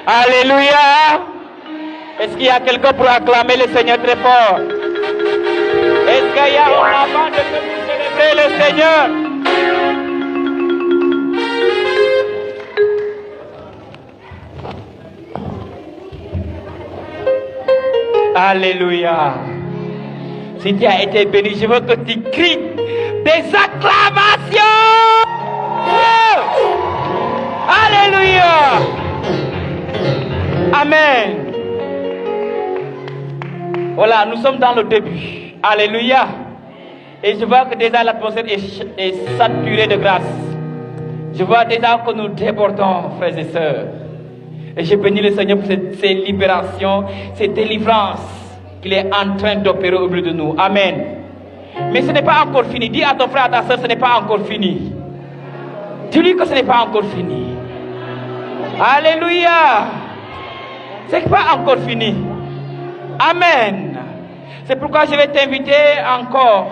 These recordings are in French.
Alléluia. Est-ce qu'il y a quelqu'un pour acclamer le Seigneur très fort? Est-ce qu'il y a un avant de célébrer le Seigneur? Alléluia. Si tu as été béni, je veux que tu cries des acclamations. Alléluia. Amen. Voilà, nous sommes dans le début. Alléluia. Et je vois que déjà l'atmosphère est saturée de grâce. Je vois déjà que nous débordons, frères et sœurs. Et je bénis le Seigneur pour ces libérations, ces délivrances qu'il est en train d'opérer au milieu de nous. Amen. Mais ce n'est pas encore fini. Dis à ton frère, à ta sœur, ce n'est pas encore fini. Dis-lui que ce n'est pas encore fini. Alléluia. Ce n'est pas encore fini. Amen. C'est pourquoi je vais t'inviter encore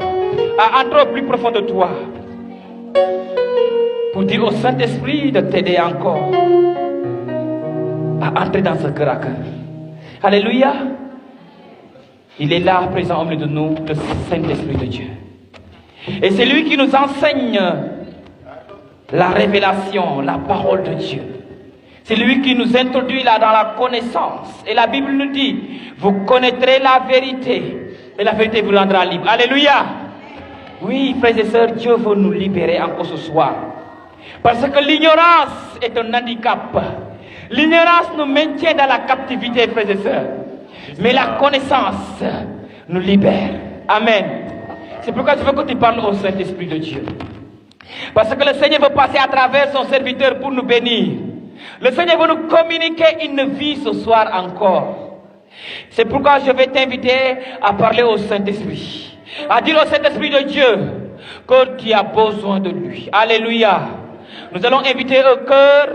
à entrer au plus profond de toi. Pour dire au Saint-Esprit de t'aider encore à entrer dans ce cœur à cœur. Alléluia. Il est là, présent au milieu de nous, le Saint-Esprit de Dieu. Et c'est lui qui nous enseigne la révélation, la parole de Dieu. C'est lui qui nous introduit là dans la connaissance. Et la Bible nous dit, vous connaîtrez la vérité. Et la vérité vous rendra libre. Alléluia. Oui, frères et sœurs, Dieu veut nous libérer encore ce soir. Parce que l'ignorance est un handicap. L'ignorance nous maintient dans la captivité, frères et sœurs. Mais la connaissance nous libère. Amen. C'est pourquoi je veux que tu parles au Saint-Esprit de Dieu. Parce que le Seigneur veut passer à travers son serviteur pour nous bénir. Le Seigneur veut nous communiquer une vie ce soir encore. C'est pourquoi je vais t'inviter à parler au Saint-Esprit. À dire au Saint-Esprit de Dieu que tu as besoin de lui. Alléluia. Nous allons inviter le cœur,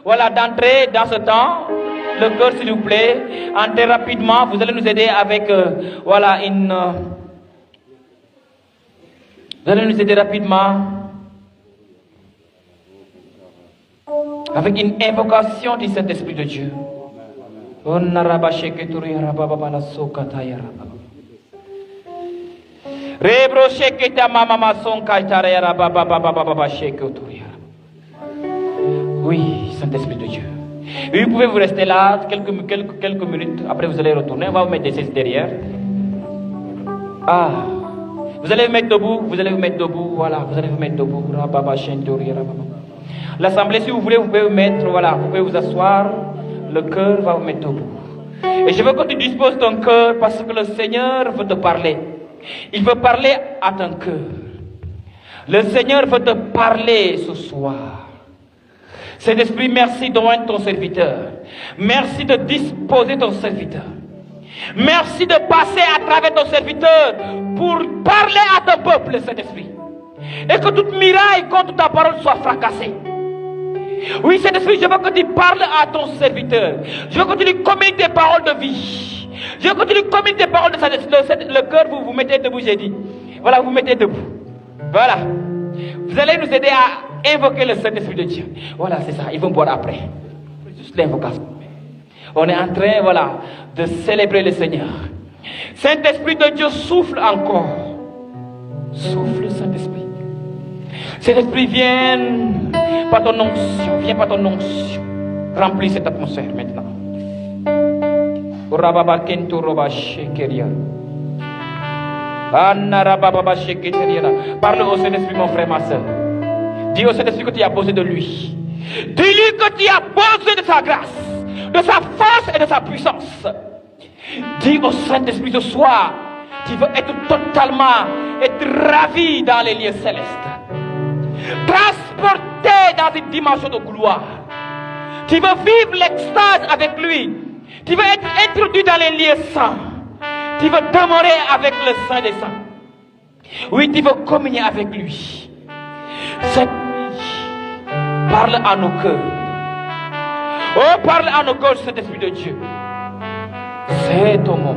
voilà, d'entrer dans ce temps. Le cœur, s'il vous plaît. Entrez rapidement. Vous allez nous aider avec, voilà, vous allez nous aider rapidement avec une invocation du Saint-Esprit de Dieu. Oui, Saint-Esprit de Dieu. Et vous pouvez vous rester là quelques minutes. Après, vous allez retourner. On va vous mettre des chaises derrière. Ah, vous allez vous mettre debout. Vous allez vous mettre debout. Voilà, vous allez vous mettre debout. L'assemblée, si vous voulez, vous pouvez vous mettre. Voilà, vous pouvez vous asseoir. Le cœur va vous mettre debout. Et je veux que tu disposes ton cœur parce que le Seigneur veut te parler. Il veut parler à ton cœur. Le Seigneur veut te parler ce soir. Saint-Esprit, merci d'oindre ton serviteur. Merci de disposer ton serviteur. Merci de passer à travers ton serviteur pour parler à ton peuple, Saint-Esprit. Et que toute miraille contre ta parole soit fracassée. Oui, Saint-Esprit, je veux que tu parles à ton serviteur. Je veux que tu lui communiques des paroles de vie. Je veux que tu lui communiques des paroles de Saint-Esprit. Le cœur, vous vous mettez debout, j'ai dit. Voilà, vous mettez debout. Voilà. Vous allez nous aider à invoquer le Saint-Esprit de Dieu. Voilà, c'est ça. Ils vont boire après. Juste l'invocation. On est en train, voilà, de célébrer le Seigneur. Saint-Esprit de Dieu, souffle encore. Souffle, Saint-Esprit. Saint-Esprit, viens par ton onction. Viens par ton onction. Remplis cette atmosphère maintenant. Parle au Saint-Esprit, mon frère, ma soeur. Dis au Saint-Esprit que tu as besoin de lui. Dis-lui que tu as besoin de sa grâce, de sa force et de sa puissance. Dis au Saint-Esprit ce soir, tu veux être totalement, être ravi dans les lieux célestes. Transporté dans une dimension de gloire. Tu veux vivre l'extase avec lui. Tu veux être introduit dans les lieux saints. Tu veux demeurer avec le Saint des Saints. Oui, tu veux communier avec lui. Cette nuit, parle à nos cœurs. Oh, parle à nos cœurs, cet Esprit de Dieu. C'est ton moment.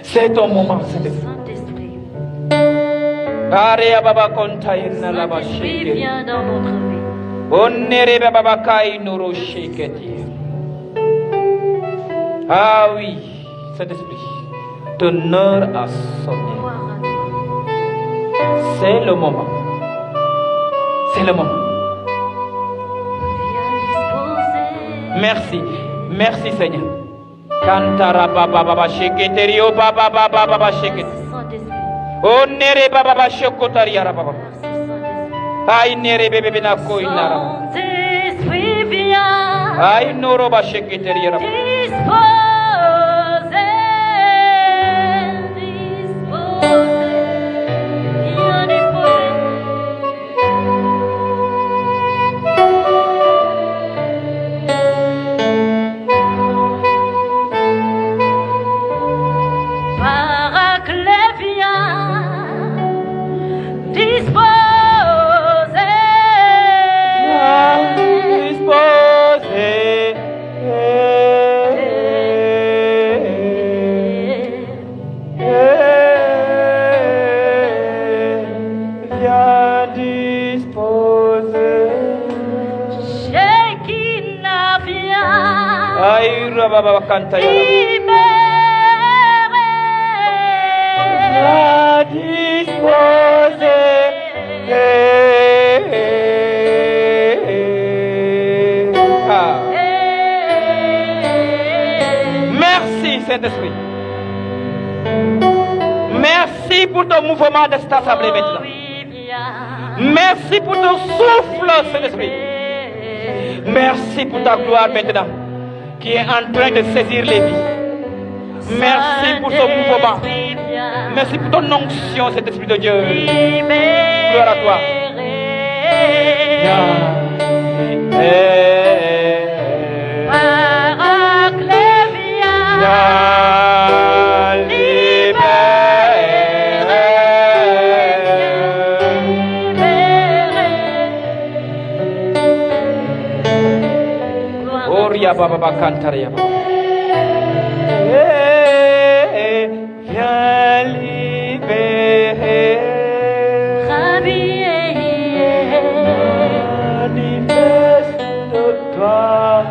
C'est ton moment, Saint-Esprit. Saint-Esprit, viens dans notre vie. Ah oui, Saint-Esprit, ton heure a sonné. C'est le moment. C'est le moment. Merci. Merci Seigneur. Kantara baba baba sheketerio baba baba baba sheket. Oh nere baba baba shekotaria baba. Ay nere bebe na ko inara. Ay noro ba sheketeria baba. Baba canta Merci Saint-Esprit. Merci pour ton mouvement de cette assemblée maintenant. Merci pour ton souffle Saint-Esprit. Merci pour ta gloire maintenant qui est en train de saisir les vies. Merci pour ce mouvement. Merci pour ton onction, cet Esprit de Dieu. Gloire à toi. Baba baba cantaria baba. Viens libérer. Manifeste-toi.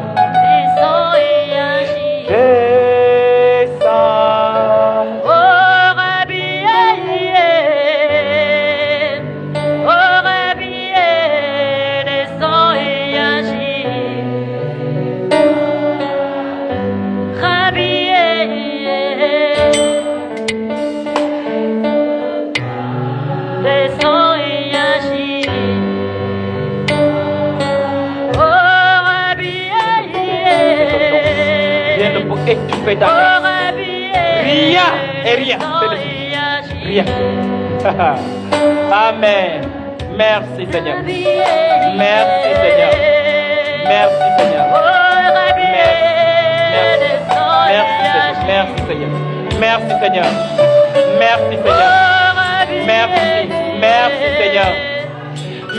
Étouffer ta rien et rien. Rien. Amen. Merci Seigneur. Merci Seigneur. Merci Seigneur. Merci Seigneur. Merci Seigneur. Merci Seigneur. Merci Seigneur.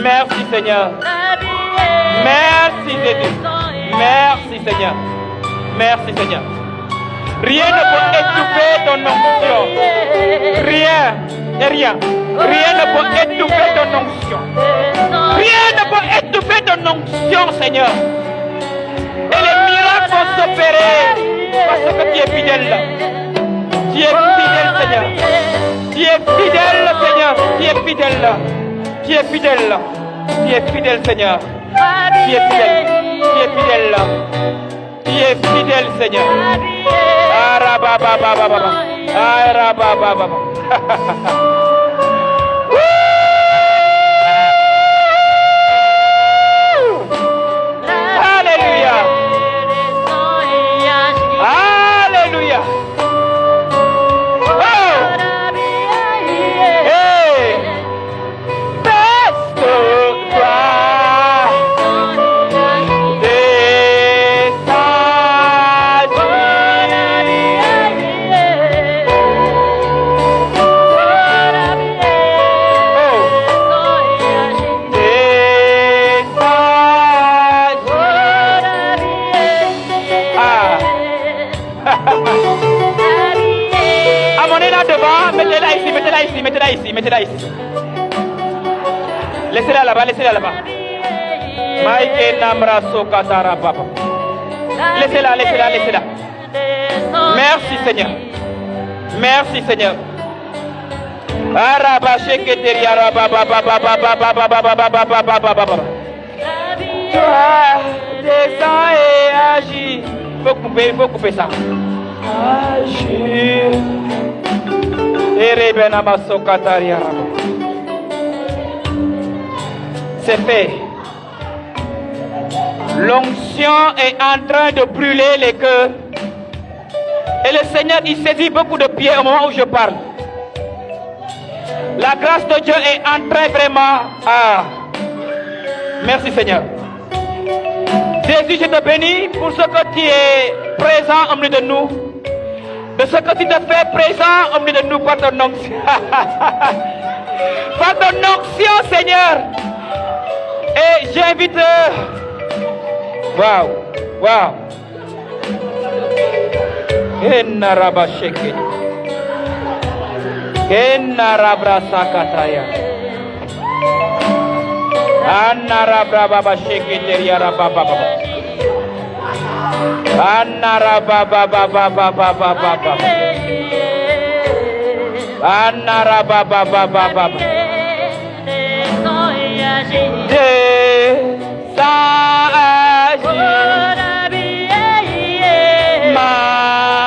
Merci Seigneur. Merci Jésus. Merci Seigneur. Merci Seigneur. Rien ne peut étouffer ton onction. Rien et rien. Rien ne peut étouffer ton onction. Rien ne peut étouffer ton onction, Seigneur. Et les miracles vont s'opérer parce que tu es fidèle. Tu es fidèle, Seigneur. Tu es fidèle, Seigneur. Tu es fidèle. Tu es fidèle. Tu es fidèle, Seigneur. Tu es fidèle. Tu es fidèle. Tu es fidèle, Seigneur. Alléluia. Alléluia. Mettez-la ici. Laissez-la là-bas, laissez-la là-bas. Laissez-la, laissez-la. Merci Seigneur. Merci Seigneur. Toi, descends et agis. Il faut couper ça. Agis. C'est fait. L'onction est en train de brûler les cœurs. Et le Seigneur, il saisit beaucoup de pieds au moment où je parle. La grâce de Dieu est en train vraiment à... Merci Seigneur. Jésus, je te bénis pour ce que tu es présent au milieu de nous. De ce que tu te fais présent au milieu de nous par ton onction. Par ton onction, Seigneur. Et j'invite... Waouh, waouh. Enaraba sheke. Enarabra sakataya. Anarabra baba sheke teriara baba baba. Anaraba baba baba baba baba. Anaraba baba baba.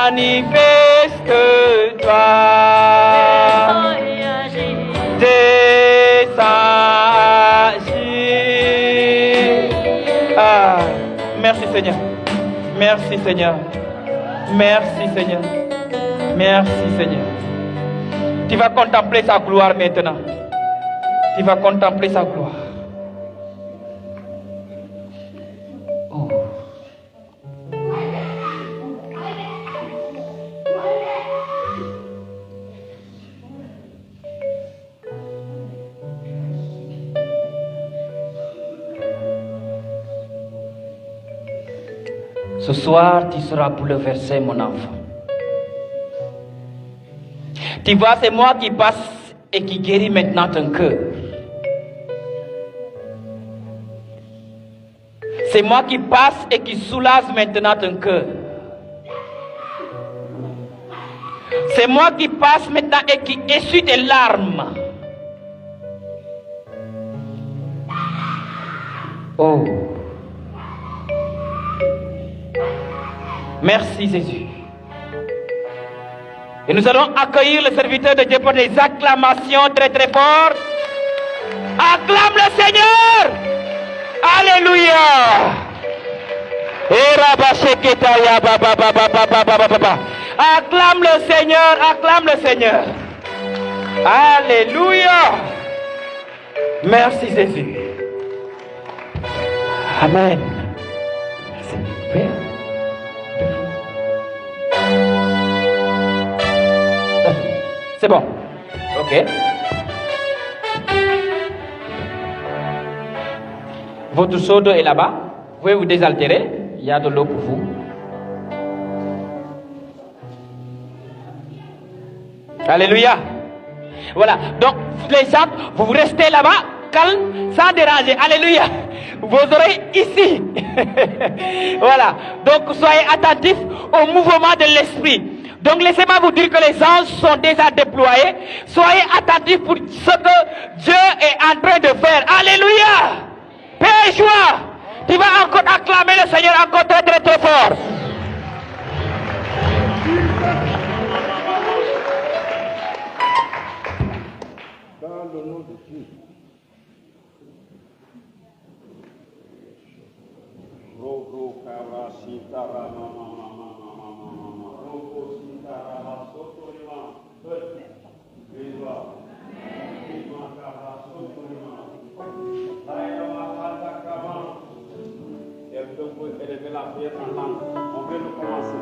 Manifeste toi. Ah, merci Seigneur. Merci Seigneur. Merci Seigneur. Merci Seigneur. Tu vas contempler sa gloire maintenant. Tu vas contempler sa gloire. Oh. Ce soir, tu seras bouleversé, mon enfant. Tu vois, c'est moi qui passe et qui guérit maintenant ton cœur. C'est moi qui passe et qui soulage maintenant ton cœur. C'est moi qui passe maintenant et qui essuie tes larmes. Oh. Merci Jésus. Et nous allons accueillir le serviteur de Dieu pour des acclamations très très fortes. Acclame le Seigneur. Alléluia. Acclame le Seigneur, acclame le Seigneur. Alléluia. Merci Jésus. Amen. C'est bon. Ok. Votre seau d'eau est là-bas. Vous pouvez vous désaltérer. Il y a de l'eau pour vous. Alléluia. Voilà. Donc, les gens, vous restez là-bas, calme, sans déranger. Alléluia. Vos oreilles ici. Voilà. Donc, soyez attentifs au mouvement de l'esprit. Donc, laissez-moi vous dire que les anges sont déjà déployés. Soyez attentifs pour ce que Dieu est en train de faire. Alléluia. Paix et joie. Tu vas encore acclamer le Seigneur encore très très très fort. Dans le nom de Dieu. Élever la prière en langue. On vient de commencer.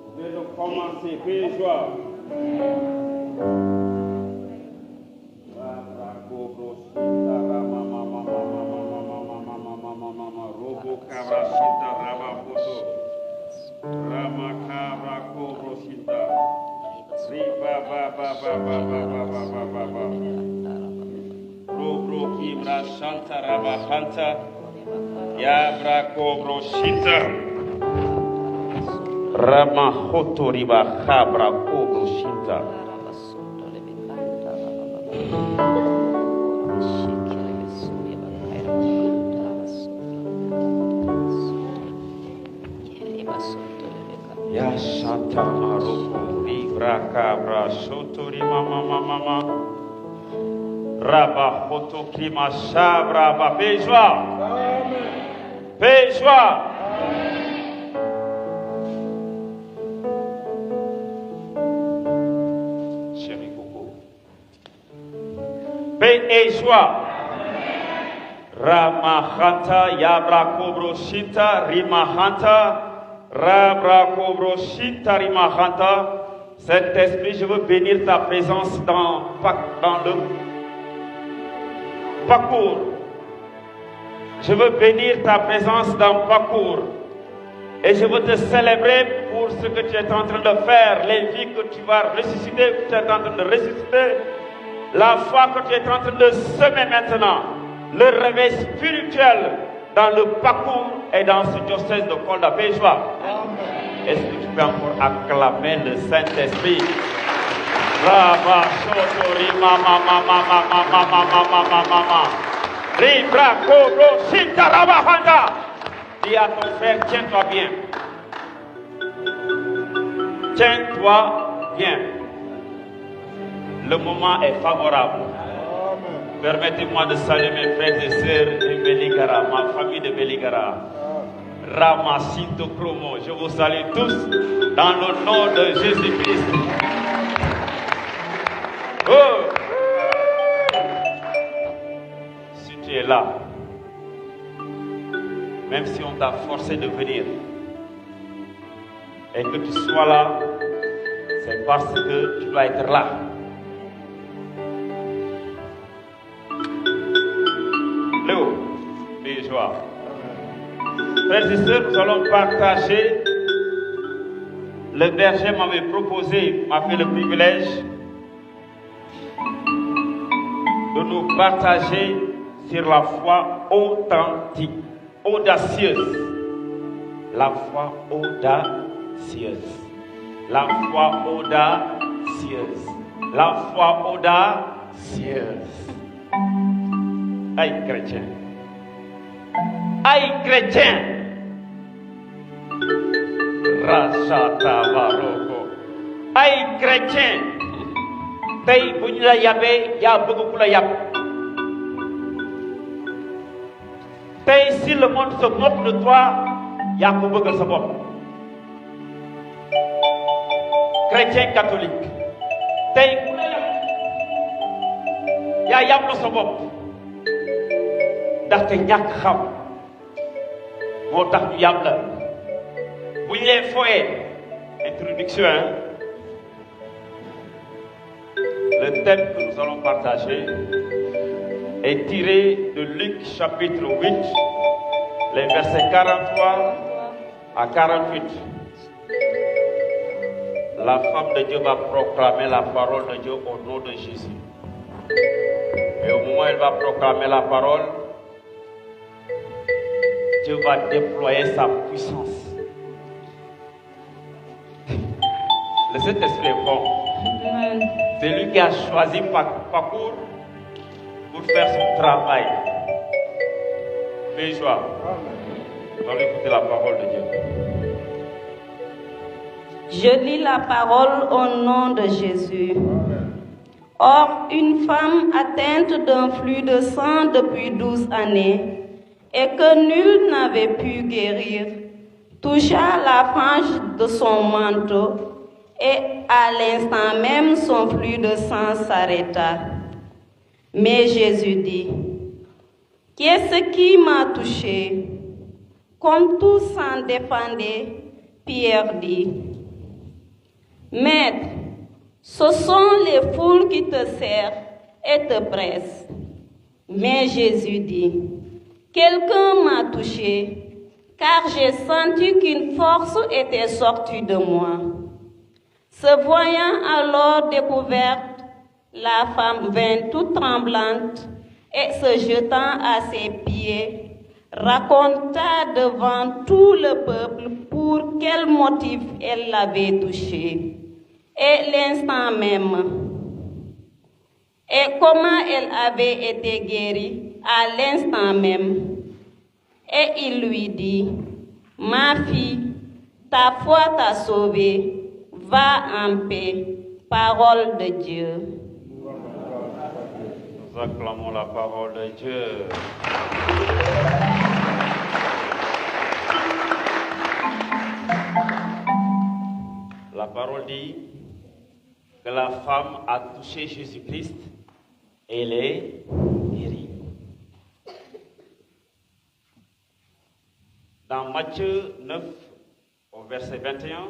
On vient de commencer. Paix et joie. Ramahotoriba Khabra Kogoshinta. Yashanta Maroko Libra Cabra Sotori Mama Rabba Hoto Klima Shabra Paix joie. Paix joie. Chérie Coco. Paix et joie. Ramahanta Yabra Kobro Shinta Rimahanta Rabra Kobro Shinta Rimahanta. Saint-Esprit, je veux bénir ta présence dans le parcours. Je veux bénir ta présence dans le parcours. Et je veux te célébrer pour ce que tu es en train de faire, les vies que tu vas ressusciter, que tu es en train de ressusciter, la foi que tu es en train de semer maintenant, le réveil spirituel dans le parcours et dans ce diocèse de Kolda. Paix joie. Est-ce que tu peux encore acclamer le Saint-Esprit? Rama Shotori Mama Mama Mama Mama Mama Mama Libra Kobro Shinta Rabahanda. Dis à ton frère, tiens-toi bien. Tiens-toi bien. Le moment est favorable. Permettez-moi de saluer mes frères et sœurs de Beligara, ma famille de Beligara. Ramasinto Promo, je vous salue tous dans le nom de Jésus-Christ. Oh. Si tu es là, même si on t'a forcé de venir, et que tu sois là, c'est parce que tu dois être là. Léo, les joies. Frères et sœurs, nous allons partager. Le berger m'avait proposé, m'a fait le privilège de nous partager sur la foi authentique, audacieuse. La foi audacieuse. La foi audacieuse. La foi audacieuse. Aïe chrétien. Aïe chrétien. Rachata Baroko. Aïe chrétien. Tay buñ la yabé ya bëgg ku la yab. Tay si le monde se moque de toi, ya ko bëggal sa bopp. Chrétien catholique. Tay ku la yab. Ya yab la sa bopp. Ndaxte ñàkk xam moo tax ñu yàb la bu ñu leen fooyee introduction le thème que nous allons partager est tiré de Luc chapitre 8 les versets 43 à 48. La femme de Dieu va proclamer la parole de Dieu au nom de Jésus. Et au moment où elle va proclamer la parole, Dieu va déployer sa puissance. Le Saint-Esprit est bon. C'est lui qui a choisi parcours pour faire son travail. Fais joie. Nous allons écouter la parole de Dieu. Je lis la parole au nom de Jésus. Or, une femme atteinte d'un flux de sang depuis 12 années et que nul n'avait pu guérir, toucha la frange de son manteau et à l'instant même son flux de sang s'arrêta. Mais Jésus dit, « Qu'est-ce qui m'a touché ?» Comme tous s'en défendaient, Pierre dit, « Maître, ce sont les foules qui te serrent et te pressent. » Mais Jésus dit, « Quelqu'un m'a touché, car j'ai senti qu'une force était sortie de moi. » Se voyant alors découverte, la femme vint toute tremblante et se jetant à ses pieds, raconta devant tout le peuple pour pour quel motif elle l'avait touché, et l'instant même, et comment elle avait été guérie à l'instant même. Et il lui dit, ma fille, ta foi t'a sauvée, va en paix. Parole de Dieu. Nous acclamons la parole de Dieu. La parole dit que la femme a touché Jésus-Christ et elle est guérie. Dans Matthieu 9, au verset 21,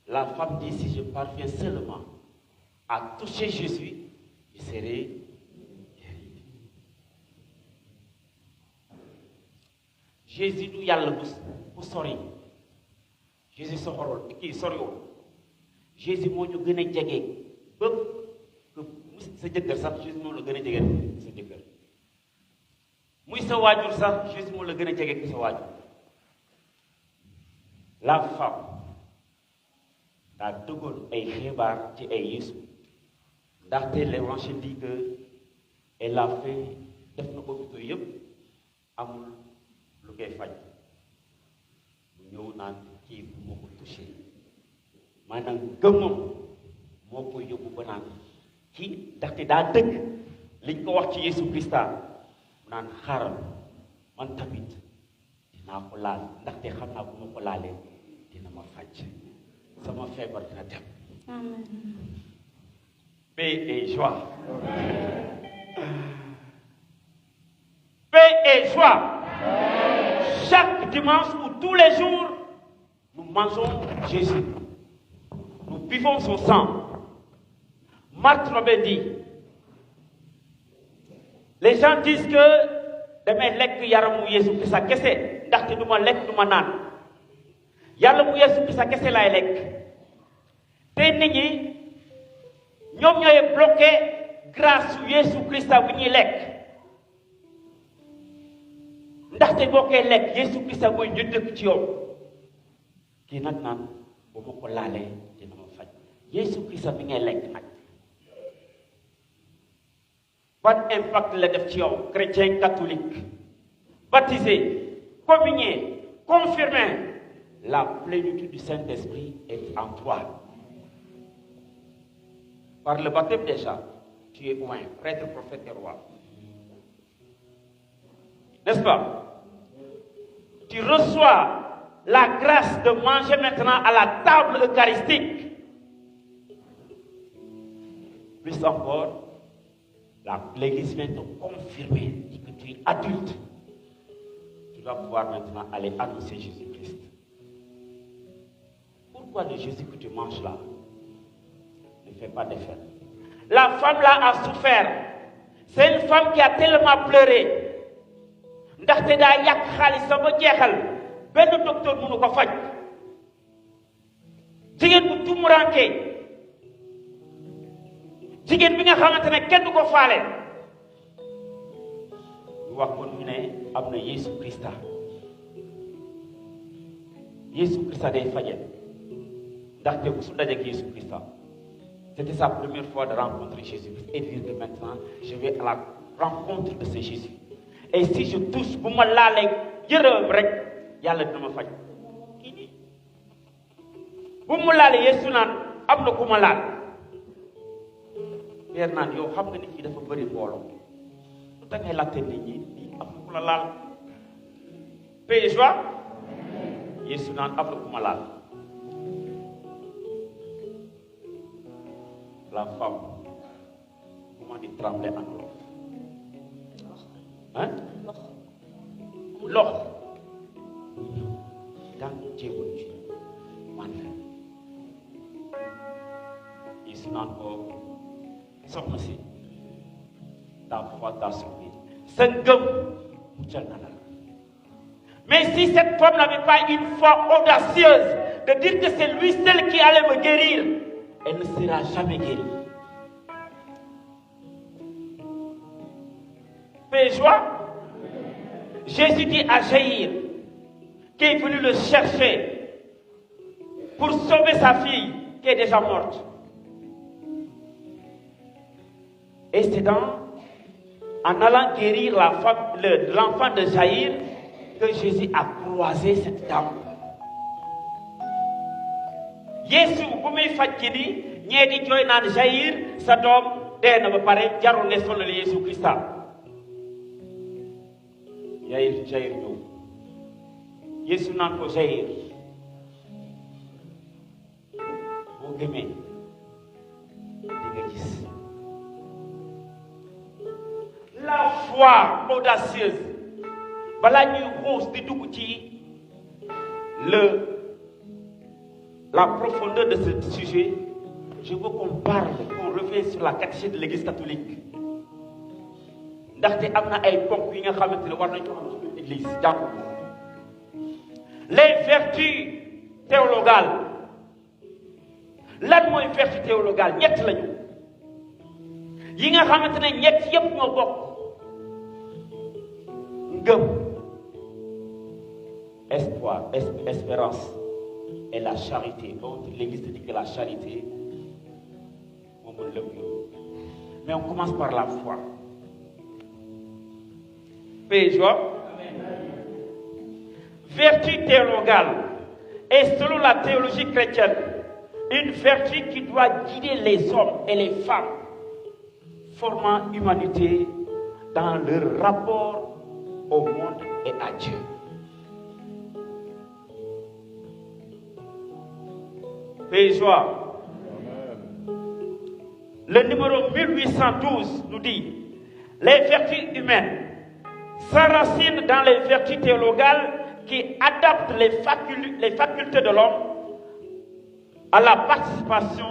la femme dit, si je parviens seulement à toucher Jésus, je serai guéri. Jésus du yàlla bu sori. Jésus soxorul kii soriwul. Jésus moo ñu gën a jege ba sa jëkkër sax Jésus moo la gën a jege sa jëkkër. muy sa waajur sax Jésus moo la gën a jege sa waajur. La femme daa dëggoon ay xibaar ci ay Yeesu ndaxte l'Évangile dit que elle a fait def na hôpitaux yëpp amul lu koy faj mu ñëw naan kii bu moo ko touché maanaam gëmmam moo koy yóbbu ba naan kii ndaxte daa dëgg liñ ko wax ci Yeesu Krista mu naan xaaral man tamit dinaa ko laal ndaxte xam naa bu ma ko laalee dina ma faj sama feebar dina dem. Amen. Paix et joie. Paix et joie. Chaque dimanche ou tous les jours, nous mangeons Jésus. Nous buvons son sang. Marthe Robert dit, les gens disent que damay lekk yaramu Yeesu Krista kese ndaxte du ma lekk du ma naan yaramu Yeesu Krista kese laay lekk te nit ñi ñoom ñooy bloqué grâce Yeesu Krista bu ñuy lekk ndaxte boo koy lekk Yeesu Krista mooy ñu dëkk ci yow kii nag naan bu ma ko laalee dina ma faj Yeesu Krista bi ngay lekk nag ban impact la def ci yow chrétien catholique baptisé communié confirmé la plénitude du Saint-Esprit est en toi. Par le baptême déjà, tu es loin, prêtre, prophète et roi. N'est-ce pas? Tu reçois la grâce de manger maintenant à la table eucharistique. Plus encore, l'Église vient te confirmer dit que tu es adulte. Tu dois pouvoir maintenant aller annoncer Jésus-Christ. Pourquoi le Jésus que tu manges là ne fait pas d'effet? La femme là a souffert. C'est une femme qui a tellement pleuré. ndaxte daa yàq xaalisam ba jeexal benn docteur mënu ko faj. jigéen bu tumuraanke jigéen bi nga xamante ne kenn du ko faale. ñu wax ko ñu ne am na Yeesu Krista. Yeesu Krista day faje. ndaxte bu su dajeek Yeesu Krista. C'était sa première fois de rencontrer Jésus-Christ et dire que maintenant je vais à la rencontre de ce Jésus. Et si je touche bu ma laalee yërëm rek yàlla dina ma faj. kii nii bu mu laalee Yeesu naan am na ku ma laal. Pierre naan yow xam nga nit ñi dafa bëri mbooloo lu tax ngay laajte nit ñi nii am na ku la laal. Paix et joie. Yeesu naan am na ku ma laal. La femme, comment dit trembler en l'eau? Hein? L'eau. Dans Dieu, man. Yeesu naan ko soxna si ta foi t'a sauvé. Sa ngëm muccal na la. Mais si cette femme n'avait pas une foi audacieuse de dire que c'est lui seul qui allait me guérir, elle ne sera jamais guérie. Paix et joie. Jésus dit à Jaïr, qui est venu le chercher pour sauver sa fille qui est déjà morte. Et c'est en allant guérir l'enfant de Jaïr que Jésus a croisé cette dame. Yesu bu muy faj ki ni ñee di jooy naan Jaïr sa doom dee na ba pare jarul ne sonal Yesu Christa. Jaïr ñëw Yesu naan ko Jaïr boo gëmee di nga gis. La foi audacieuse balaa ñuy xuus di dugg ci la profondeur de ce sujet, je veux qu'on parle, qu'on revienne sur la catéchése de l'Église catholique. ndaxte am na ay ponk yi nga xamante ne war nañu ko xam ci Église jàng les vertus théologales. Lan mooy vertu théologale ñett lañu yi nga xamante ne ñett yépp ñoo bokk ngëm, espoir, espérance et la charité. Donc l'Église dit que la charité, mais on commence par la foi. Paix et joie. Vertu théologale est selon la théologie chrétienne une vertu qui doit guider les hommes et les femmes formant humanité dans leur rapport au monde et à Dieu. Paix et joie. Le numéro 1812 nous dit: les vertus humaines s'enracinent dans les vertus théologales qui adaptent les facultés de l'homme à la participation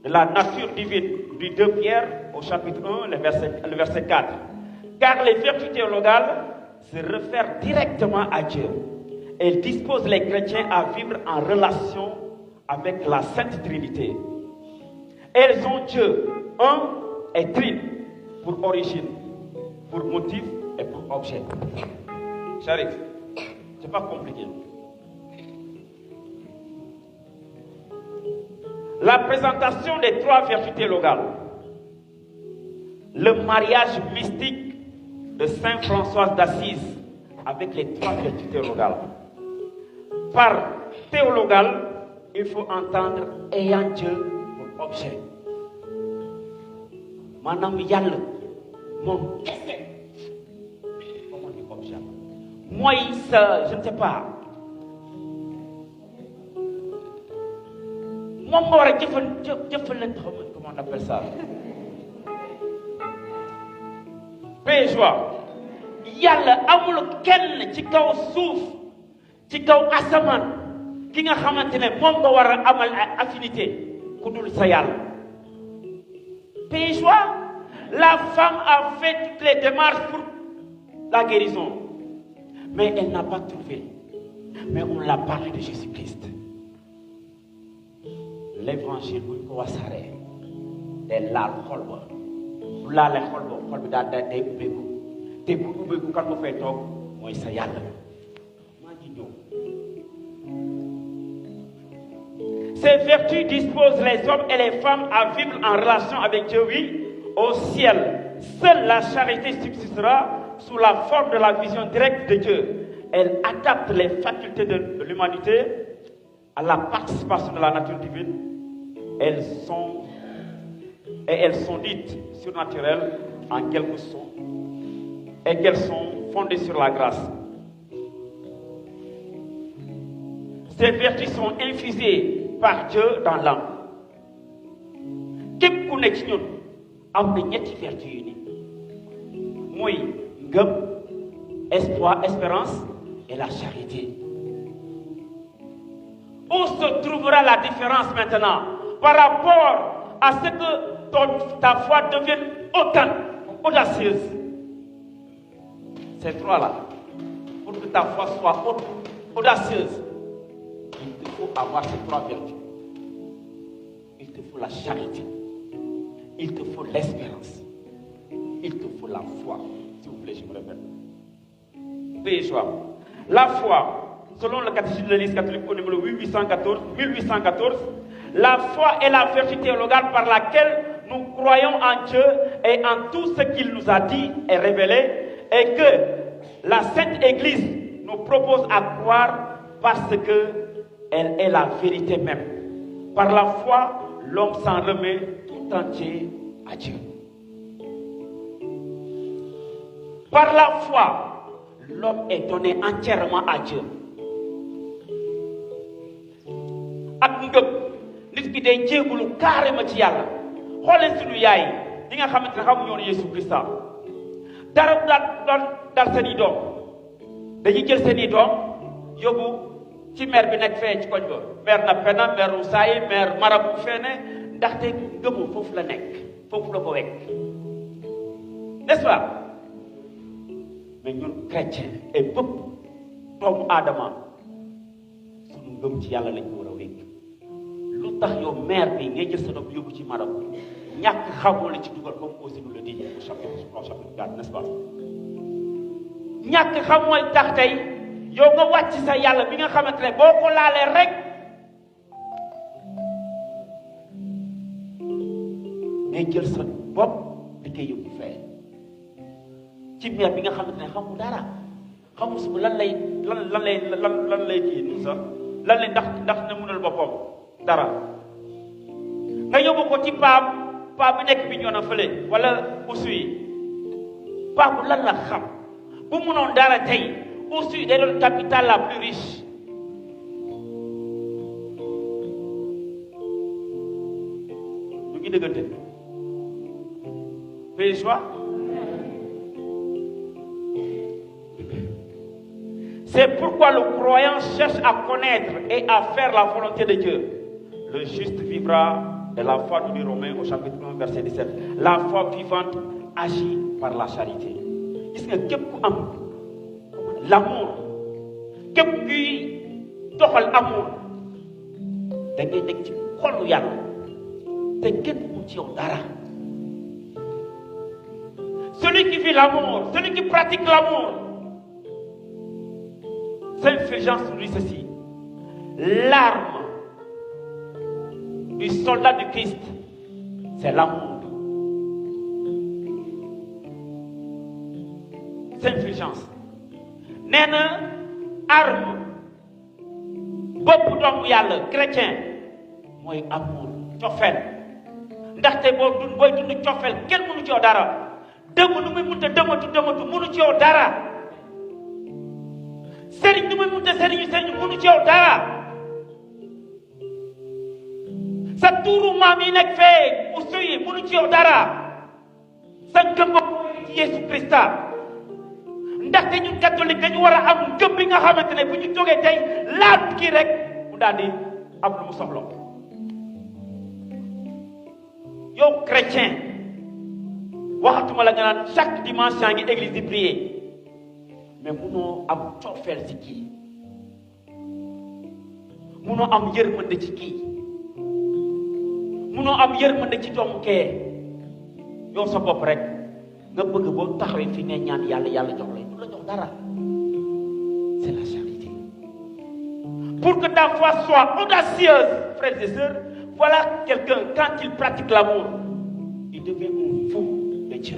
de la nature divine. Du 2 Pierre au chapitre 1, le verset 4. Car les vertus théologales se réfèrent directement à Dieu. Elles disposent les chrétiens à vivre en relation avec la Sainte Trinité. Elles ont Dieu, un et trine, pour origine, pour motif et pour objet. J'arrive. C'est pas compliqué. La présentation des 3 vertus théologales. Le mariage mystique de Saint François d'Assise avec les 3 vertus théologales. Par théologale, il faut entendre ayant Dieu pour objet. Manam yalla mon kessé. Comment on dit objet? Moi, je ne sais pas. Mon mort est comment on appelle ça? Paix et joie. Yalla amul kenn ci kaw suuf ci kaw asamaan ki nga xamantene mom nga wara amal affinité ku dul sa yalla. Paix et joie. La femme a fait toutes les démarches pour la guérison, mais elle n'a pas trouvé. Mais on l'a parlé de Jésus-Christ. L'évangile bu ko wasaree day laal xol ba bu laalee xol bi daal day ubbeeku te bu ubbeeku kan ma fay toog mooy sa yàlla maa ngi ñëw. Ces vertus disposent les hommes et les femmes à vivre en relation avec Dieu, oui, au ciel. Seule la charité subsistera sous la forme de la vision directe de Dieu. Elle adapte les facultés de l'humanité à la participation de la nature divine. Elles sont dites surnaturelles en quelque sorte et qu'elles sont fondées sur la grâce. Ces vertus sont infusées par Dieu dans l'âme. Képp ku nekk ci ñun am na ñetti vertus yu ni muy ngëm, espoir, espérance et la charité. Où se trouvera la différence maintenant par rapport à ce que ta foi devienne audacieuse? Ces 3-là, pour que ta foi soit audacieuse, il te faut avoir ces 3 vertus. Il te faut la charité, il te faut l'espérance, il te faut la foi. S'il vous plaît, je me répète. Paix et joie. La foi, selon le catéchisme de l'Église catholique au numéro 1814, la foi est la vertu théologale par laquelle nous croyons en Dieu et en tout ce qu'il nous a dit et révélé, et que la Sainte Église nous propose à croire parce qu'elle est la vérité même. Par la foi, l'homme s'en remet tout entier à Dieu. Par la foi, l'homme est donné entièrement à Dieu. ak ngëm nit ki day jéegulu carrément ci yàlla xooleen suñu yaay yi nga xamante ne xamuñu woon Yeesu Krista dara doon dal seen i doom dañuy jël seen i doom yóbbu ci maire bi nekk fee ci koñ ba maire na pena maire Roussaye maire marabu feene ndaxte ngëmu foofu la nekk foofu la ko wekk n'est-ce pas mais ñun chrétien et bépp doomu aadama suñu ngëm ci yàlla lañ ko war a wékk lu tax yow maire bi ngay jël sa doom yóbbu ci marabu ñàkk xamoo la ci dugal comme aussi nous le dit au chapitre 4 n'est-ce pas ñàkk xam mooy tax tey yow nga wàcc sa yàlla bi nga xamante ne boo ko laalee rek ngay jël sa bopp di koy yóbbu fee ci maire bi nga xamante ne xamul dara xamul suba lan lay kii nii sax lan lay ndax na mënal boppam dara nga yóbbu ko ci paa bi nekk bi ñoo na fële wala usu yi paa bu lan la xam bu mënoon dara tey usu yi day doon capitale la plus riche ñu ngi dëggante fais choix. C'est pourquoi le croyant cherche à connaître et à faire la volonté de Dieu. Le juste vivra de la foi, nous dit Romains au chapitre 1, verset 17. La foi vivante agit par la charité. Gis nga képp ku am l'amour képp kuy doxal amour da ngay nekk ci xolu yàlla te kenn mu ci yow dara. Celui qui vit l'amour, celui qui pratique l'amour, Saint Fulgence nous dit ceci: l'arme du soldat de Christ, c'est l'amour. Saint Fulgence nee na arme boppu doomu yàlla chrétien mooy amour cofeel ndaxte booy dund cofeel kenn mënu ci yow dara dëmm nu muy munta dëmmatu mënu ci yow dara sëriñ nu muy munta sëriñ mënu ci yow dara sa tuuru maam yi nekk fee usu yi mënu ci yow dara sa ngëm ci Yeesu Krista ndaxte ñun catholique dañu war a am ngëm bi nga xamante ne bu ñu jógee tey laat kii rek mu daal di am lu mu soxla yow chrétien waxatuma la nga naan chaque dimanche yaa ngi église di prier mais munoo am coofeel ci kii munoo am yërmande ci kii munoo am yërmande ci doomu kee yow sa bopp rek nga bëgg boo taxawee fi ngay ñaan yàlla yàlla jox la du la jox dara. C'est la charité. Pour que ta foi soit audacieuse, frères et sœurs, voilà quelqu'un, quand il pratique l'amour, il devient un fou de Dieu.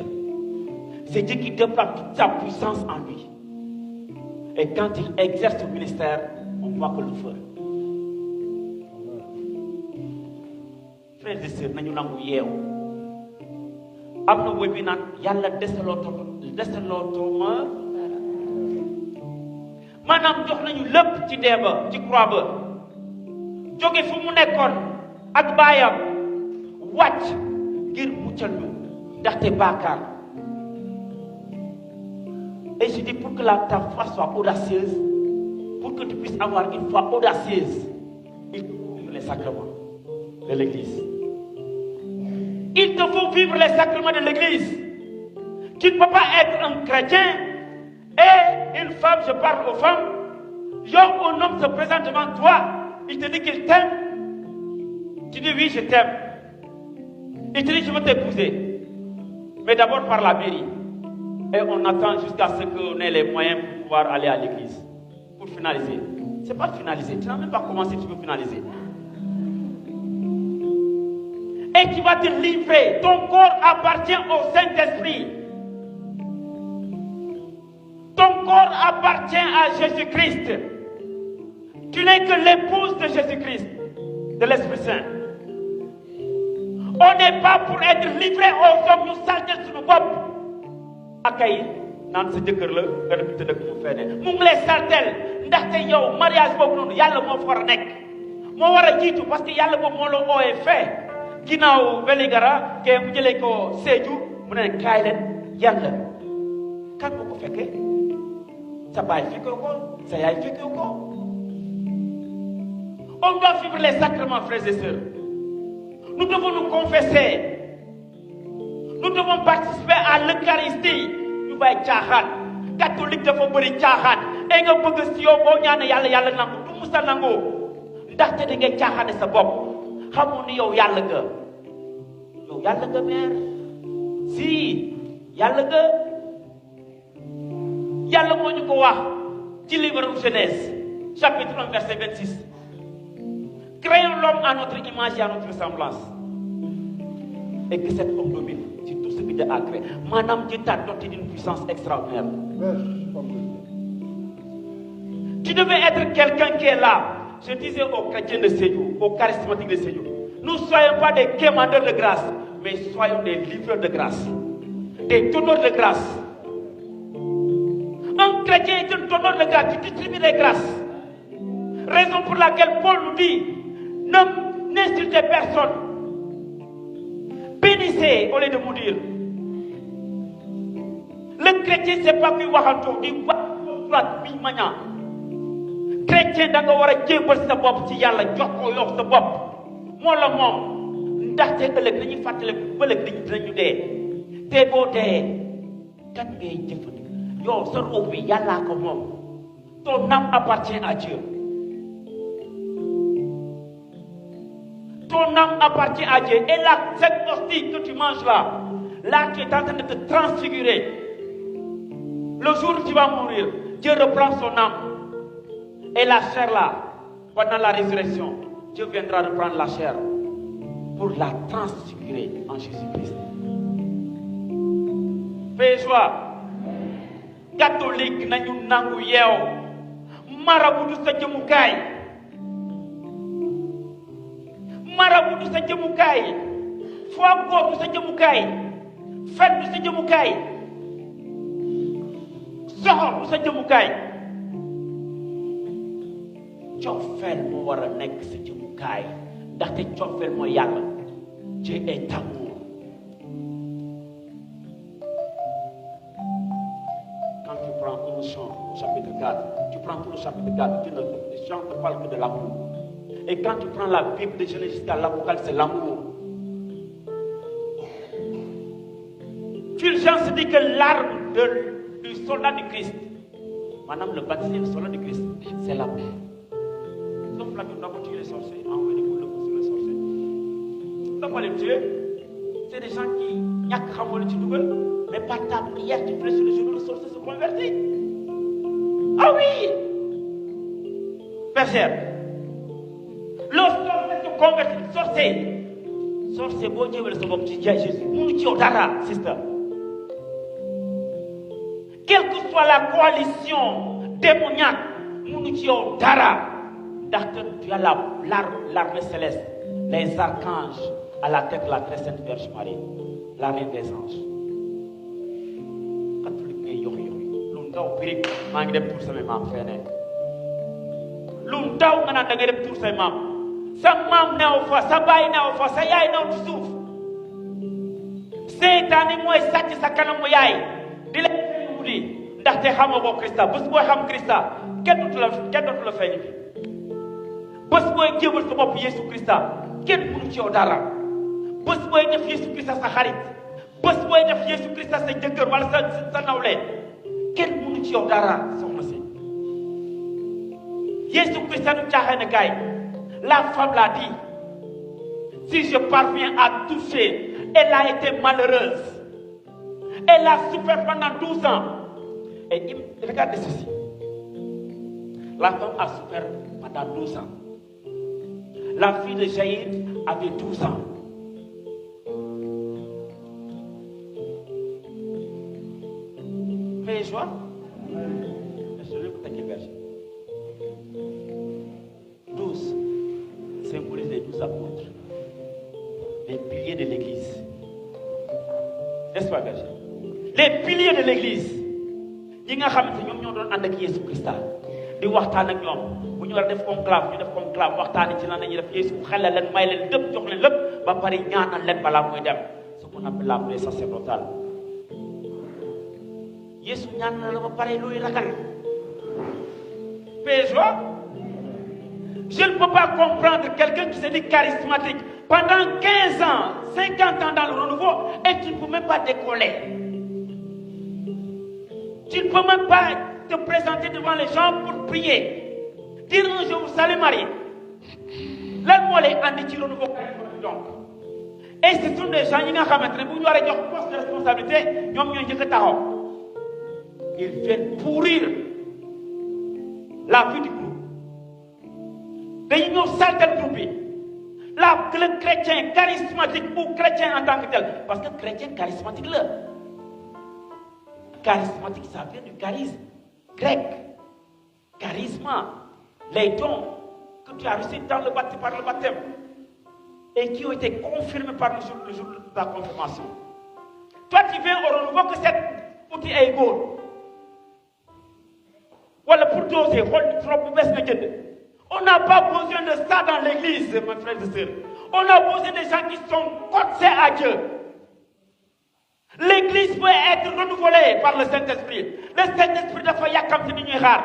C'est Dieu qui déploie toute sa puissance en lui. Et quand il exerce son ministère, on voit que le feu. Frères et sœurs, nañu nangu yeewu. am na woy bi naan yàlla desalootuma maanaam jox nañu lépp ci dee ba ci croix ba jóge fu mu nekkoon ak baayam wàcc ngir muccal ñu ndaxte baakaar. Et je dis pour que ta foi soit audacieuse, pour que tu puisses avoir une foi audacieuse, il faut vivre les sacrements de l'Église. Il te faut vivre les sacrements de l'Église. Tu ne peux pas être un chrétien et une femme, je parle aux femmes, un homme se présente devant toi, il te dit qu'il t'aime. Tu dis oui, je t'aime. Il te dit je veux t'épouser. Mais d'abord par la mairie. Et on attend jusqu'à ce qu'on ait les moyens pour pouvoir aller à l'église. Pour finaliser. C'est pas finalisé. Tu n'as même pas commencé, tu peux finaliser. Et tu vas te livrer. Ton corps appartient au Saint-Esprit. Ton corps appartient à Jésus-Christ. Tu n'es que l'épouse de Jésus-Christ, de l'Esprit Saint. On n'est pas pour être livré aux hommes, nous salter sur nos bopp. Akay, nan sa jëkkër la, nga dem te dëkk mu fene. Mu ngi lay saltel, ndaxte yow mariage boobu noonu yàlla moo fa war a nekk. Moo war a jiitu parce que yàlla boobu moo la ooyee fee. Ginnaaw Vélingara, ke mu jëlee ko Sédhiou, mu ne kaay leen yàlla. Kan moo ko fekkee? Sa baay fekkee ko, sa yaay fekkee ko. On doit vivre les sacrements, frères et sœurs. Nous devons nous confesser. Nous devons participer à l'Eucharistie. Nous allons être caaxaan. Catholique dafa bëri caaxaan. Et nga bëgg si yow boo ñaanee yàlla yàlla nangu du musa nangoo. Ndaxte da ngay caaxaane sa bopp. Xamoo ni yow yàlla nga. Yow yàlla nga mère. Si yàlla nga. Yàlla moo ñu ko wax ci livre de Genèse, chapitre 1, verset 26. Créons l'homme à notre image et à notre ressemblance. Et que cet homme domine sur tout ce que Dieu a créé. Madame, Dieu t'a doté d'une puissance extraordinaire. Tu devais être quelqu'un qui est là. Je disais aux chrétiens de Sédhiou, aux charismatiques de Sédhiou, nous ne soyons pas des quémandeurs de grâce, mais soyons des livreurs de grâce, des donneurs de grâce. Un chrétien est un donneur de grâce, tu distribues les grâces. Raison pour laquelle Paul nous dit, n'insultez personne. Bénissez au lieu de maudire. Le chrétien, c'est pas qu'il va rentrer, il va rentrer. Chrétien, da nga war a jébbal sa bopp ci yàlla jox ko yow sa bopp moo la moom ndaxte ëllëg dañuy fàttale bëlëg dinañu dee te boo dee kan ngay jëfandikoo yow sa ruux bi yàllaa ko moom. Ton âme appartient à Dieu. Ton âme appartient à Dieu. Et là, cette hostie que tu manges là, tu es en train de te transfigurer. Le jour où tu vas mourir, Dieu reprend son âme. Et la chair là, pendant la résurrection, Dieu viendra reprendre la chair pour la transfigurer en Jésus-Christ. Fais joie. Catholique nañu nangu yeew. Marabu du sa jëmukaay. Marabu du sa jëmukaay. Foi góor du sa jëmukaay. Fen du sa jëmukaay. Soxor du sa jëmukaay. Cofeel moo war a nekk sa jëmukaay ndaxte cofeel mooy yàlla. Dieu est amour. Quand tu prends un chant au chapitre 4, tu prends tout le chapitre 4, le chant ne parle que de l'amour. Et quand tu prends la Bible de Genèse jusqu'à l'Apocalypse, c'est l'amour. Fulgence dit que l'arme du soldat du Christ, madame le baptisé, le soldat du Christ, c'est l'amour. Sauf là, nous avons tué les sorciers, envoyé des boules sur les sorciers. On ne va pas les tuer. C'est des gens qui n'y a qu'à moi le Tidouvel, mais par ta prière, tu pries sur le genou, le sorcier se convertit. Ah oui! Père, le sorcier se convertit. Sorcier, bon Dieu, le savoir, tu dis à Jésus. Nous disons dara, sister. Quelle que soit la coalition démoniaque, nous disons dara. D'accord, tu as l'armée céleste, les archanges à la tête de la très sainte Vierge Marie, la reine des anges. Catholique ngay yox yox lu ndaw birig maa ngi dem tuur sama maam feneen lu ndaw nga naan da ngay dem tuur say maam sa maam neew fa sa baay neew fa sa yaay neew ci suuf seytaane mooy sàcc sa kanamu yaay di la wudi ndaxte xamoo ko Christa bés booy xam Christa kenn dootu la feeñ fi bés booy jébal sa bopp Yeesu Christa kenn mënu ci yow dara bés booy def Yeesu Christa sa xarit bés booy def Yeesu Christa sa jëkkër wala sa nawle kenn mënu ci yow dara soxna si Yeesu Christa du caaxaan gaay la femme l'a dit si je parviens à toucher elle a été malheureuse elle a souffert pendant 12 ans et regardez ceci La femme a souffert pendant 12 ans. La fille de Jaïr avait 12 ans. Mais joie, je vais vous taquer verset. 12 symbolise les 12 apôtres, les piliers de l'église. N'est-ce pas, verset? Les piliers de l'église. Ñi nga xamante ñoom ñoo doon ànd ak Yesu Christa di waxtaan ak ñoom bu ñu war a def conclave ñu def conclave waxtaan ci lan la ñuy def Yesu xelal leen may leen lépp jox leen lépp ba pare ñaanal leen balaa muy dem ce qu'on appelle la prière sacerdotale. Yesu ñaan na la ba pare looy ragal. Joie. Je ne peux pas comprendre quelqu'un qui se dit charismatique pendant 15 ans, 50 ans dans le renouveau et tu ne peux même pas décoller. Tu ne peux même pas te présenter devant les gens pour prier. Dire un jour, salut Marie. Lan moo lay andi ci renouveau donc. Et ce sont des gens qui nga xamante ne bu ñu waree jox poste de responsabilité ñoom ñooy njëkk a taxaw. Ils viennent pourrir la vie du groupe. Dañu ñëw saltal groupe bi. Le chrétien charismatique ou chrétien en tant que tel. Parce que chrétien charismatique là. Charismatique, ça vient du charisme grec. Charisma, les dons que tu as reçus par le baptême et qui ont été confirmés par le jour de ta confirmation. Toi, tu viens au renouveau que cet outil est égaux. Voilà pour doser, on n'a pas besoin de ça dans l'église, mes frères et sœurs. On a besoin de gens qui sont coaxés à Dieu. L'église peut être renouvelée par le Saint-Esprit. Le Saint-Esprit doit faire comme si nous rare.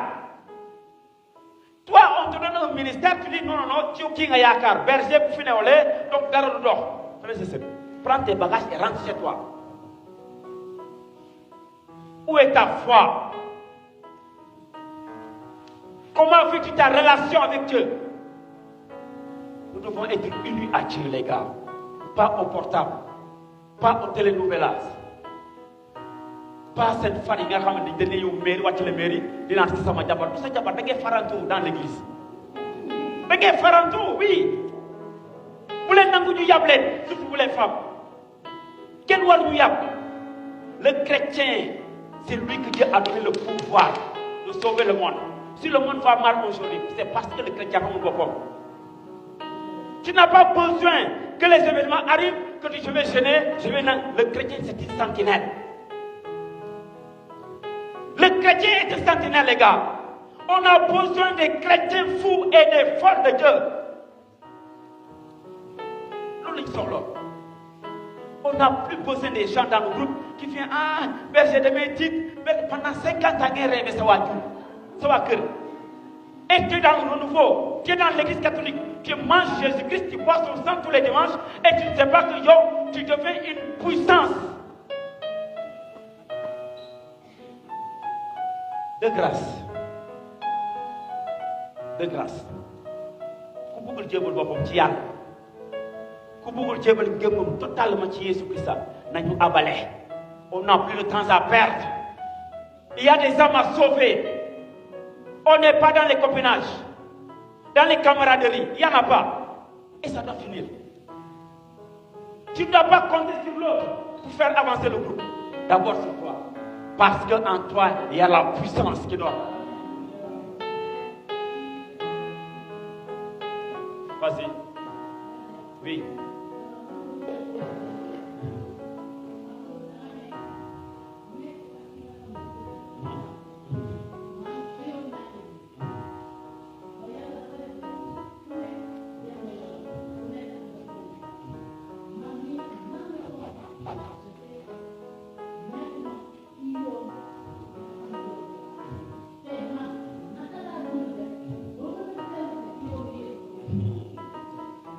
Toi, on te donne un ministère, tu dis non, tu es un yakar, berger pour finir au lait, donc d'arrêt d'or. Frères et sœurs, prends tes bagages et rentre chez toi. Où est ta foi? Comment vis-tu ta relation avec Dieu? Nous devons être unis à Dieu, les gars. Pas au portable, pas au télénovelas, pas cette famille qui a donné une mairie, ou la mairie, qui a dit sama jabar. Tout ça, jabar, il y a farantou dans l'église. Il y a farantou, oui. Vous les n'avez pas yable, surtout les femmes. Quel est le yable? Le chrétien, c'est lui que Dieu a donné le pouvoir de sauver le monde. Si le monde va mal aujourd'hui, c'est parce que le chrétien a un bon. Tu n'as pas besoin que les événements arrivent, que tu vais gêner, le chrétien c'est une sentinelle. Le chrétien est une sentinelle, les gars. On a besoin des chrétiens fous et des folles de Dieu. Nous les sommes là. On n'a plus besoin des gens dans le groupe qui viennent, berger de mes titres, pendant 50 ans, mais ça va tout. Ça va que. Et tu es dans le renouveau, tu es dans l'église catholique, tu manges Jésus-Christ, tu bois son sang tous les dimanches, et tu ne sais pas que tu deviens une puissance. De grâce. De grâce. Ku bëggul jébal boppam ci Yàlla. Ku bëggul jébal gëmmam totalement ci Jésus Christ nañu abale. On n'a plus de temps à perdre. Il y a des âmes à sauver. On n'est pas dans les copinages, dans les camaraderies. Il n'y en a pas. Et ça doit finir. Tu ne dois pas compter sur l'autre pour faire avancer le groupe. D'abord sur toi. Parce qu'en toi, il y a la puissance qui doit. Vas-y. Oui.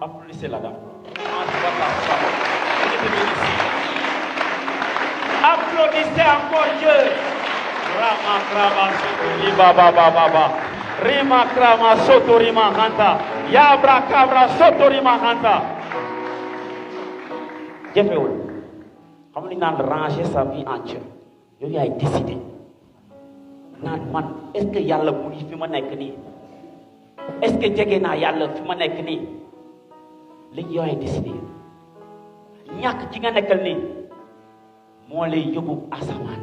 Applaudissez la dame. Applaudissez encore Dieu. Rama krama sotori baba baba. Rima krama sotori mahanta. Yabra kabra sotori mahanta. Jefewul. Xam nga ni naan ranger sa vie entière. Yow yaay décider. naan man est-ce que yàlla mu ngi fi ma nekk nii est-ce que jege naa yàlla fi ma nekk nii léegi yow ay décidé ñàkk ci nga nekkal nii moo lay yóbbu asamaan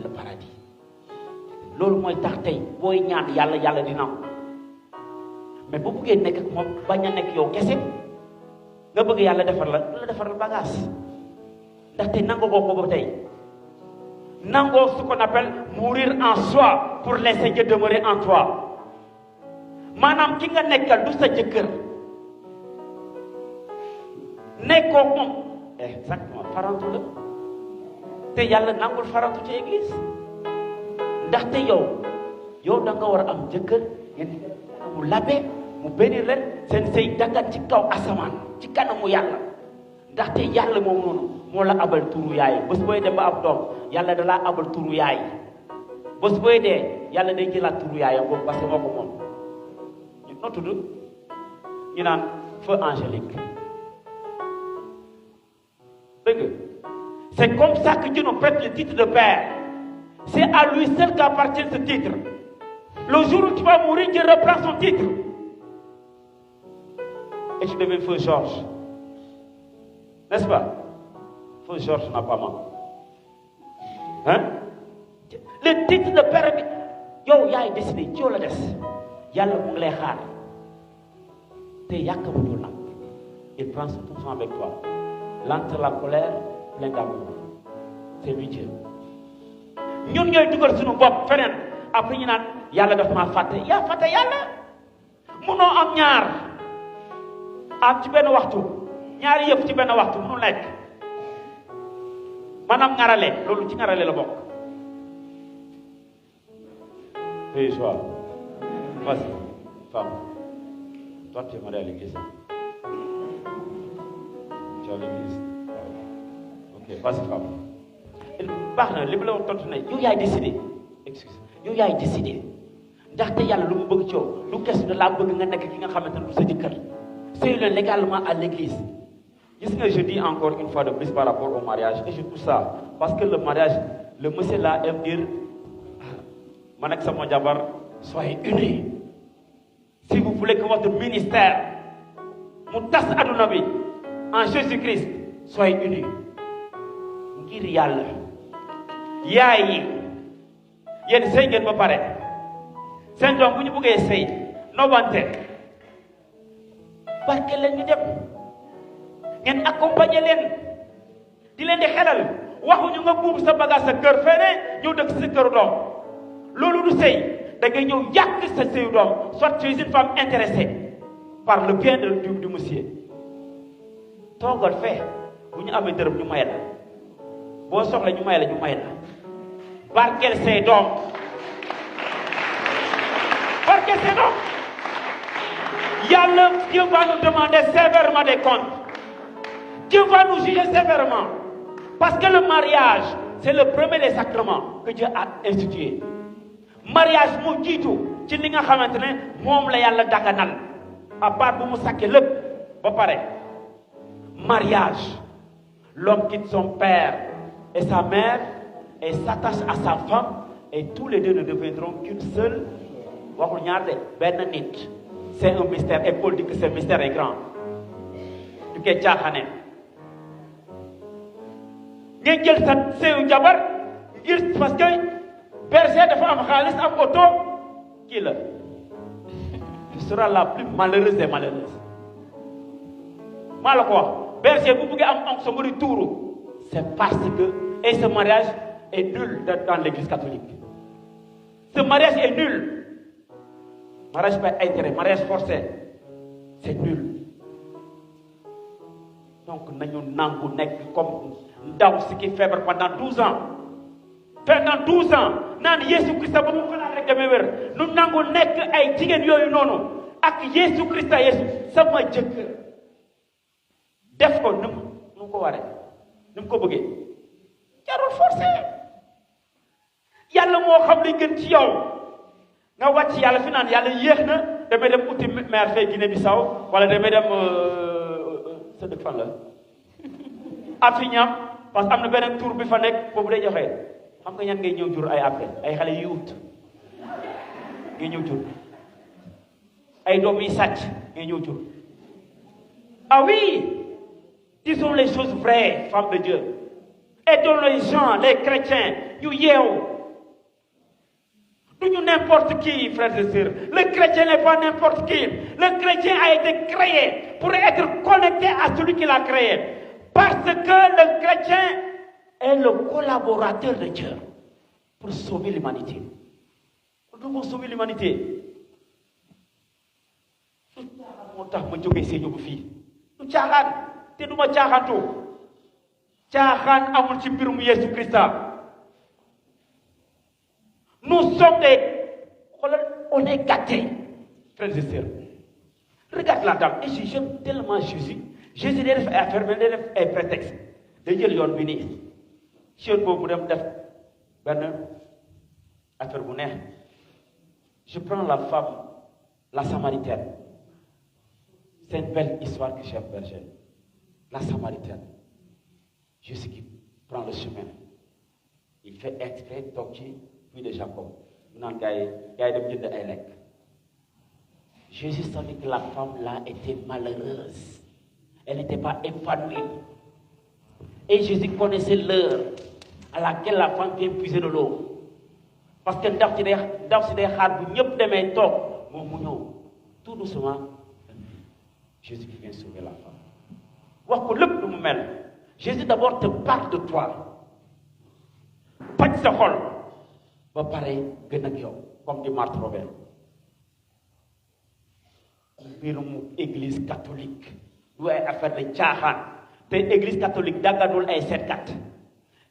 le paradis loolu mooy tax tey booy ñaan yàlla yàlla dina am mais bu buggee nekk ak moom bañ a nekk yow kese nga bëgg yàlla defar la du la defaral bagage ndaxte nangoo ko ba tey nangoo ce qu'on appelle mourir en soi pour laisser Dieu demeurer en toi maanaam ki nga nekkal du sa jëkkër nekkoo moom exactement farantu la te yàlla nangul farantu ci église ndaxte yow da nga war a am jëkkër ngeen mu labe mu bénir leen seen sëy dangat ci kaw asamaan ci kanamu yàlla ndaxte yàlla moom noonu moo la abal turu yaay bés booy dem ba am doom yàlla da laa abal turu yaay bés booy dee yàlla day jëlaat turu yaayam boobu parce que moo ko moom ñu noo tudd ñu naan feu angélique dégg c'est comme ça que Dieu nous prête le titre de père c'est à lui seul qu'appartient ce titre le jour où tu vas mourir Dieu reprend son titre et tu deviens feu Georges n'est-ce pas feu Georges n'a pas manqué hein le titre de père bi yow yaay décidé ci yow la des yàlla mu ngi lay xaar te yàkkamtul nag il prend son temps avec toi l'entre la colère plein d'amour c'est lui Dieu ñun ñooy dugal suñu bopp feneen après ñu naan yàlla daf maa fàtte yaa fàtte yàlla munoo am ñaar am ci benn waxtu ñaari yëf ci benn waxtu munu nekk maanaam ngarale loolu ci ngarale la bokk oui soir vas-y femme toi tu es mariée à l'église tu es à l'église ok vas-y femme baax na li mu la wax tontu ne yow yaay décidé excuse yow yaay décidé ndaxte yàlla lu mu bëgg ci yow lu kes da laa bëgg nga nekk ki nga xamante ne du sa jëkkër sëy leen légalement à l'église gis nga je dis encore une fois de plus par rapport au mariage et je trouve ça parce que le mariage le monsieur là aime dire man ak sama jabar soyez unis si vous voulez que votre ministère mu tas aduna bi en Jésus-Christ soyez unis ngir yàlla yaay yi yéen sëy ngeen ba pare seen doom bu ñu bëggee sëy nobante barke leen ñu dem ngeen accompagner leen di leen di xelal waxuñu nga buub sa bagage sa kër fene ñëw dëkk sa këru doom loolu du sëy da ngay ñëw yàq sa sëyu doom soit tu es une femme intéressée par le bien du monsieur toogal fee bu ñu amee dërëm ñu may la boo soxla ñu may la barkeel say doom barkeel say doom yàlla Dieu va nous demander sévèrement des comptes Dieu va nous juger sévèrement parce que le mariage c'est le premier des sacrements que Dieu a institué mariage moo jiitu ci li nga xamante ne moom la yàlla daganal à part bu mu sàkkee lépp ba pare mariage l'homme quitte son père et sa mère et s'attache à sa femme et tous les deux ne deviendront qu'une seule waxul ñaar de benn nit c'est un mystère et Paul dit que ce mystère est grand du koy caaxaane ngeen jël sa seeyu jabar ngir parce que berger dafa am xaalis am oto kii la tu seras la plus malheureuse des malheureuses maa la ko wax berger bu bëggee am onk sa mbiri tuuru c'est parce que et ce mariage est nul dans l'église catholique ce mariage est nul mariage par intérêt mariage forcé c'est nul donc nañu nangu nekk comme ndaw si ki feebar pendant 12 ans naan Yeesu Krista ba mu fanaan rek damay wér nu nangu nekk ay jigéen yooyu noonu ak Yeesu Krista Yeesu sama jëkkër def ko nu mu ko waree nu mu ko bëggee jarul forcé yàlla moo xam li gën ci yow nga wàcc yàlla fi naan yàlla yéex na damay dem uti maire fee Guinée Bissau wala damay dem sa dëkk fan la Afiñam parce que am na beneen tour bi fa nekk boobu day joxe xam nga ñan ngay ñëw jur ay après ay xale yu wut ngay ñëw jur ay doom yi sàcc ngay ñëw jur. Ah oui, disons les choses vraies, femmes de Dieu. Aidons les gens, les chrétiens, ñu yeewu. Nous n'importe qui, frères et sœurs. Le chrétien n'est pas n'importe qui. Le chrétien a été créé pour être connecté à celui qui l'a créé. Parce que le chrétien est le collaborateur de Dieu pour sauver l'humanité. Nous devons sauver l'humanité. Moo tax ma jógee see jógu fii du caaxaan te du ma caaxaantu caaxaan amul ci mbirum Yesu Christa. Nous sommes on est gâtés, frères et sœurs. Regarde la dame, et j'aime tellement Jésus. Jésus day def ay affaire mais day def ay prétexte. day jël yoon bi nii si yoon boobu dem def benn affaire bu neex. Je prends la femme, la Samaritaine. C'est une belle histoire que j'aime, berger. La Samaritaine. Jésus qui prend le chemin. Il fait exprès toog ci puits de Jacob. Mu naan gars yi dem jënd ay lekk. Jésus savait que la femme là était malheureuse. Elle n'était pas épanouie. Et Jésus connaissait l'heure à laquelle la femme vient puiser de l'eau. Parce que ndaw si day xaar bu ñëpp demee toog moom mu ñëw tout doucement. Jésus qui vient sauver la femme. Wax ko lépp lu mu mel. Jésus d'abord te parle de toi. Paj sa xol ba pare gën ak yow comme dit Marthe Robert. Mbirum église catholique du ay affaire de caaxaan te église catholique dagganul ay seetkat.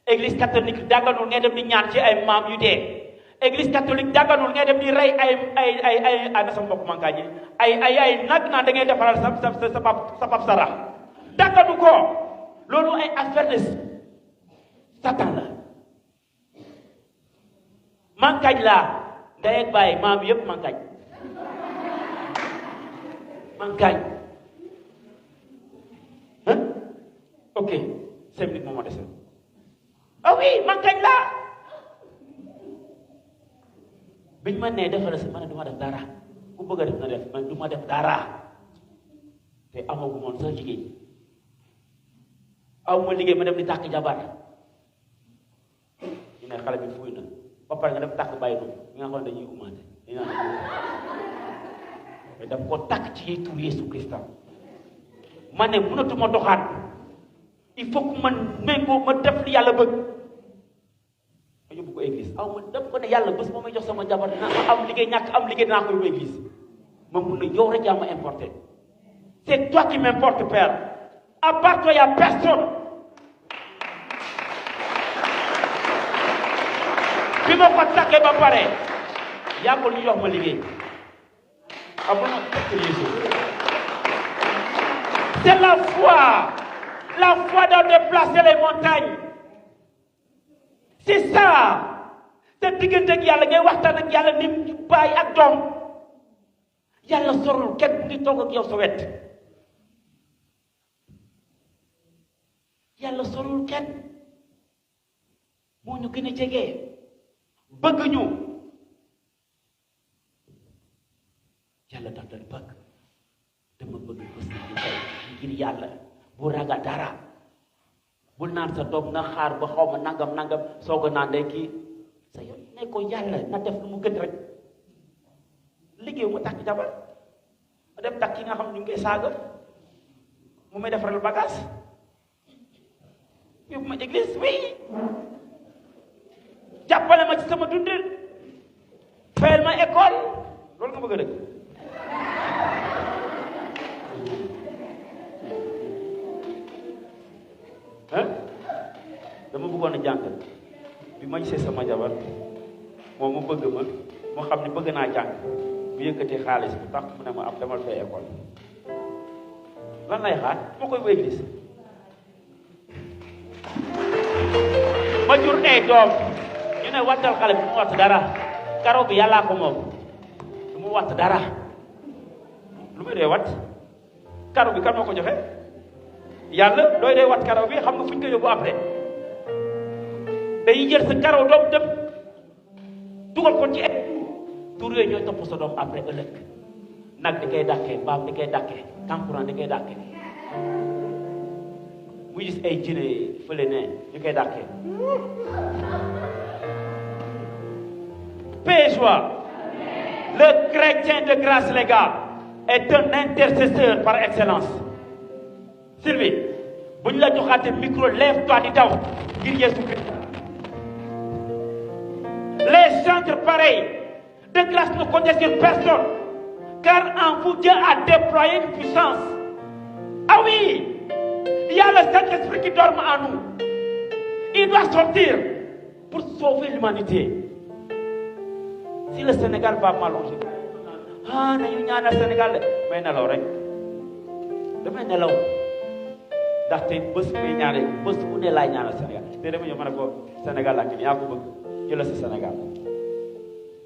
Église catholique dagganul ngay dem di ñaan ci ay maam yu dee. Église catholique dagganul ngay dem di rey ay na sama mbokk mankaa ji ay nag naa da ngay defaral sa pap sarax dagganu ko loolu ay affaire de satan la. Mankaaj laa ndey ak baay maam yëpp mankaaj ok 5 minutes moo ma dese. Ah oui mankaaj laa biñ ma nee defal si ma ne du ma def dara ku bëgg a def na def man du ma def dara te amagu moon sax liggéey aw ma liggéey ma dem di tàkk jabar ñu ne xale bi fuy na ba pare nga def tàkk bàyyi noonu ñi nga xam ne dañuy umaate mais daf ko tàkk ci tur Yesu Christa ma ne mënatuma doxaat il faut que man méngoo ma def li yàlla bëgg ma yóbbu ko église aw ma def ko ne yàlla bés moo may jox sama jabar dinaa ma am liggéey ñàkk am liggéey dinaa ko yóbbu église ma mun na yow rek yaa ma importé c'est toi qui m'importe père à part toi y a personne. bi ma ko tàkkee ba pare yàggul ñu jox ma liggéey amul ma tëkk Yesu. C'est la foi doit déplacer les montagnes. C'est ça. te diggante ak yàlla ngay waxtaan ak yàlla ni baay ak doom yàlla sorul kenn mu ngi toog ak yow sa wet yàlla sorul kenn moo ñu gën a jege bëgg ñu yàlla daf leen bëgg dama bëgg bés ni tey ngir yàlla bu ragal dara bul naan sa doom na xaar ba xaw ma nangam soog a naan day kii sa yoon ne ko yàlla na def lu mu gën rek liggéey mu takk jabar ma dem takk ki nga xam ñu ngi koy saaga mu may defaral bagage yóbbu ma église oui jàppale ma ci sama dundin fayal ma école loolu nga bëgg a dëgg dama bëggoon a jàng bi ma gisee sama jabar moom mu bëgg ma moo xam ne bëgg naa jàng bu yëkkatee xaalis bu tax mu ne ma am demal fay école lan lay xaar ma koy bu église ma jur ay doom ñu ne wattal xale bi mu watt dara karaw bi yàllaa ko moom du mu watt dara lu muy dee wat karaw bi kan moo ko joxe yàlla looy dee wat karaw bi xam nga fu ñu ko yóbbu après dañuy jël sa karaw doom dem dugal ko ci tur yooyu ñooy topp sa doom après ëllëg nag di koy dàkkee mbaam di koy dàkkee kankuraan di koy dàkkee muy gis ay jëne fële ne ñu koy dàkkee paix et joie. Le chrétien de grâce légale est un intercesseur par excellence. Sylvie, bu ñu la joxaatee micro, lève-toi di daw ngir Jésus Christ. Les centres pareils de grâce ne connaissent une personne, car en vous Dieu a déployé une puissance. Ah oui, il y a le Saint-Esprit qui dort en nous. Il doit sortir pour sauver l'humanité. Si le Sénégal va mal aujourd'hui, nañu ñaanal Sénégal de may nelaw rek damay nelaw ndaxte bés bi ñaanal bés bu ne laay ñaanal Sénégal te dama ñëw ma ne ko Sénégal laa kii yaa ko bëgg jëla sa Sénégal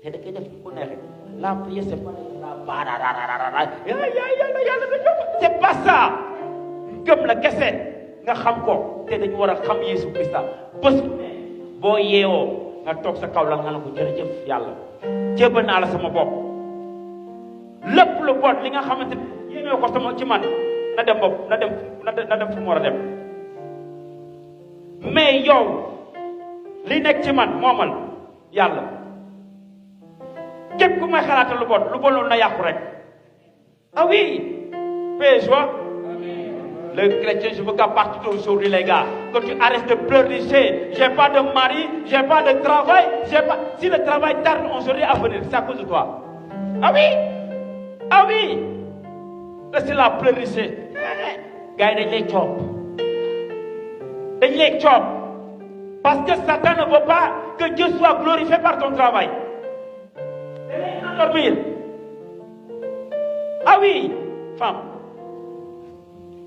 te da koy def bu neexee la prière c'est pas c'est pas ça gëm la kese nga xam ko te dañu war a xam Yeesu Krista bés bu ne boo yeewoo nga toog sa kaw la nga ne ko jërëjëf yàlla jébbal naa la sama bopp lépp lu bon li nga xamante ni yéene ko sama ci man na dem bopp na dem fu mu war a dem mais yow li nekk ci man moomal yàlla képp ku may xalaatal lu bon loolu na yàqu rek ah oui paix et joie. Le chrétien, je veux qu'à partir d'aujourd'hui, les gars, que tu arrêtes de pleurnicher. J'ai pas de mari, j'ai pas de travail, si le travail tarde aujourd'hui à venir, c'est à cause de toi. Ah oui? Ah oui? Laissez-la pleurnicher. Gars, dañ lay coob. Dañ lay coob. Parce que Satan ne veut pas que Dieu soit glorifié par ton travail. Dormir. Ah oui, femme.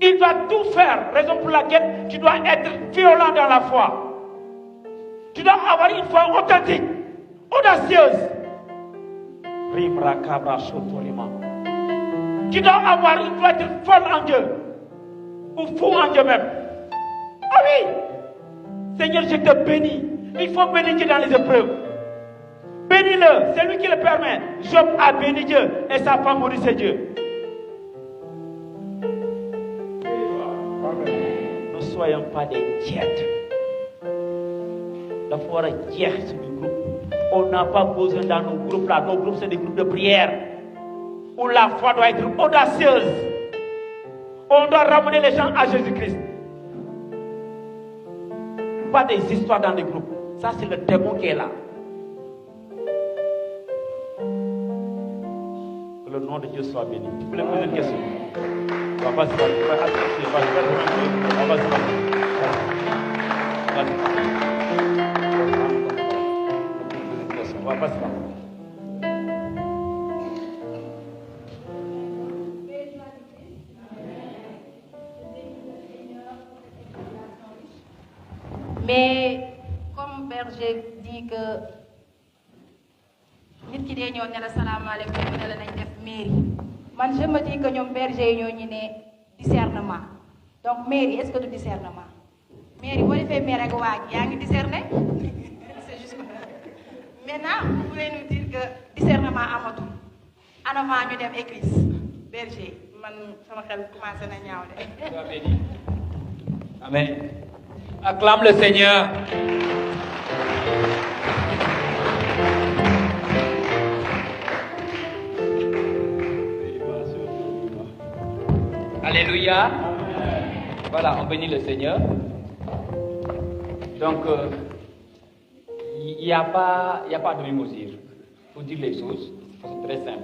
Il va tout faire, raison pour laquelle tu dois être violent dans la foi. Tu dois avoir une foi authentique, audacieuse. Tu dois être folle en Dieu, ou fou en Dieu même. Ah oui, Seigneur, je te bénis. Il faut bénir Dieu dans les épreuves. Bénis-le, c'est lui qui le permet. Job a béni Dieu et sa femme maudissait Dieu. Ne soyons pas des tièdes. La foi est tiède sur le groupe. On n'a pas besoin dans nos groupes là. Nos groupes, c'est des groupes de prière où la foi doit être audacieuse. On doit ramener les gens à Jésus-Christ. Pas des histoires dans les groupes. Ça, c'est le démon qui est là. Que le nom de Dieu soit béni. Tu peux lui poser une question? On va se battre. On va se battre. On va pas se battre. Mais comme berger dit que nit ki dee ñëw ne la salaamaaleykum ñu ne la nañ def mairie man je me dis que ñoom berger yi ñoo ñu ne discernement donc mairie est-ce que du discernement mairie boo defee maire ak waaj yaa ngi discerner c'est juste maintenant vous pouvez nous dire que discernement amatul en avant ñu dem église berger man sama xel commencé na ñaaw de. Amen. Acclame le Seigneur. Alléluia. Voilà, on bénit le Seigneur. Donc, il n'y a pas de mimosure. Il faut dire les choses. C'est très simple.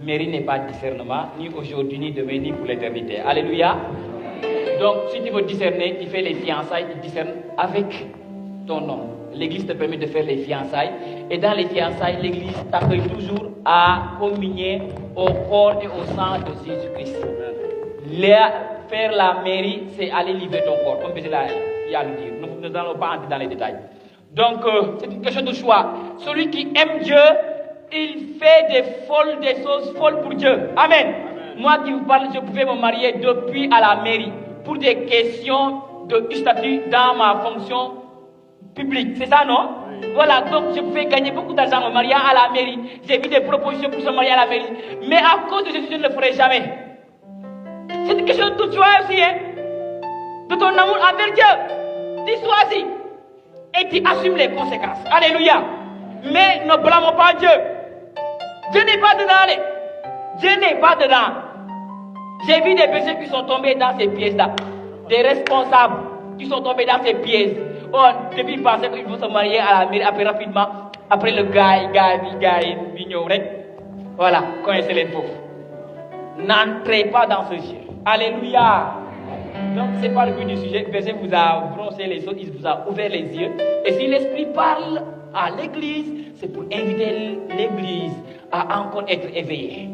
Mairie n'est pas discernement, ni aujourd'hui, ni demain, ni pour l'éternité. Alléluia. Donc, si tu veux discerner, tu fais les fiançailles, tu discernes avec ton nom. L'Église te permet de faire les fiançailles. Et dans les fiançailles, l'Église t'accueille toujours à communier au corps et au sang de Jésus-Christ. Faire la mairie, c'est aller livrer ton corps. Comme il y a le dire. Nous n'allons pas entrer dans les détails. Donc, c'est une question de choix. Celui qui aime Dieu, il fait des choses folles pour Dieu. Amen. Moi qui vous parle, je pouvais me marier depuis à la mairie. Pour des questions de statut dans ma fonction public, c'est ça, non? Voilà, donc je pouvais gagner beaucoup d'argent en me mariant à la mairie. J'ai vu des propositions pour se marier à la mairie. Mais à cause de Jésus, je ne le ferai jamais. C'est une question de tout choix aussi, hein? De ton amour envers Dieu. Tu choisis. Et tu assumes les conséquences. Alléluia. Mais ne blâmons pas Dieu. Dieu n'est pas dedans. Dieu n'est pas dedans. J'ai vu des bergers qui sont tombés dans ces pièges-là. Des responsables qui sont tombés dans ces pièges. Oh, depuis ils pensaient qu'ils vont se marier à la mairie, après rapidement. Après le gars, voilà, connaissez les pauvres. N'entrez pas dans ce jeu. Alléluia. Donc, ce n'est pas le but du sujet. Le berger vous a brossé les os, il vous a ouvert les yeux. Et si l'Esprit parle à l'Église, c'est pour inviter l'Église à encore être éveillée.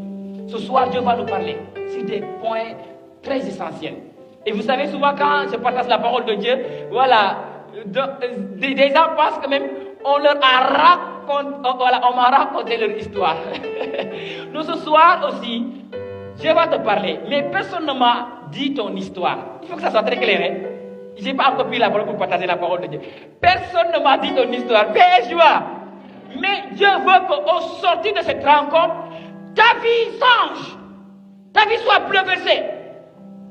Ce soir, Dieu va nous parler sur des points très essentiels. Et vous savez, souvent quand je partage la parole de Dieu, voilà, des gens pensent que même on leur a raconté, voilà, on m'a raconté leur histoire. Nous, ce soir aussi, Dieu va te parler, mais personne ne m'a dit ton histoire. Il faut que ça soit très clair. Hein? Je n'ai pas encore pris la parole pour partager la parole de Dieu. Personne ne m'a dit ton histoire. Paix et joie. Mais Dieu veut qu'au sortir de cette rencontre, ta vie change. Ta vie soit bouleversée.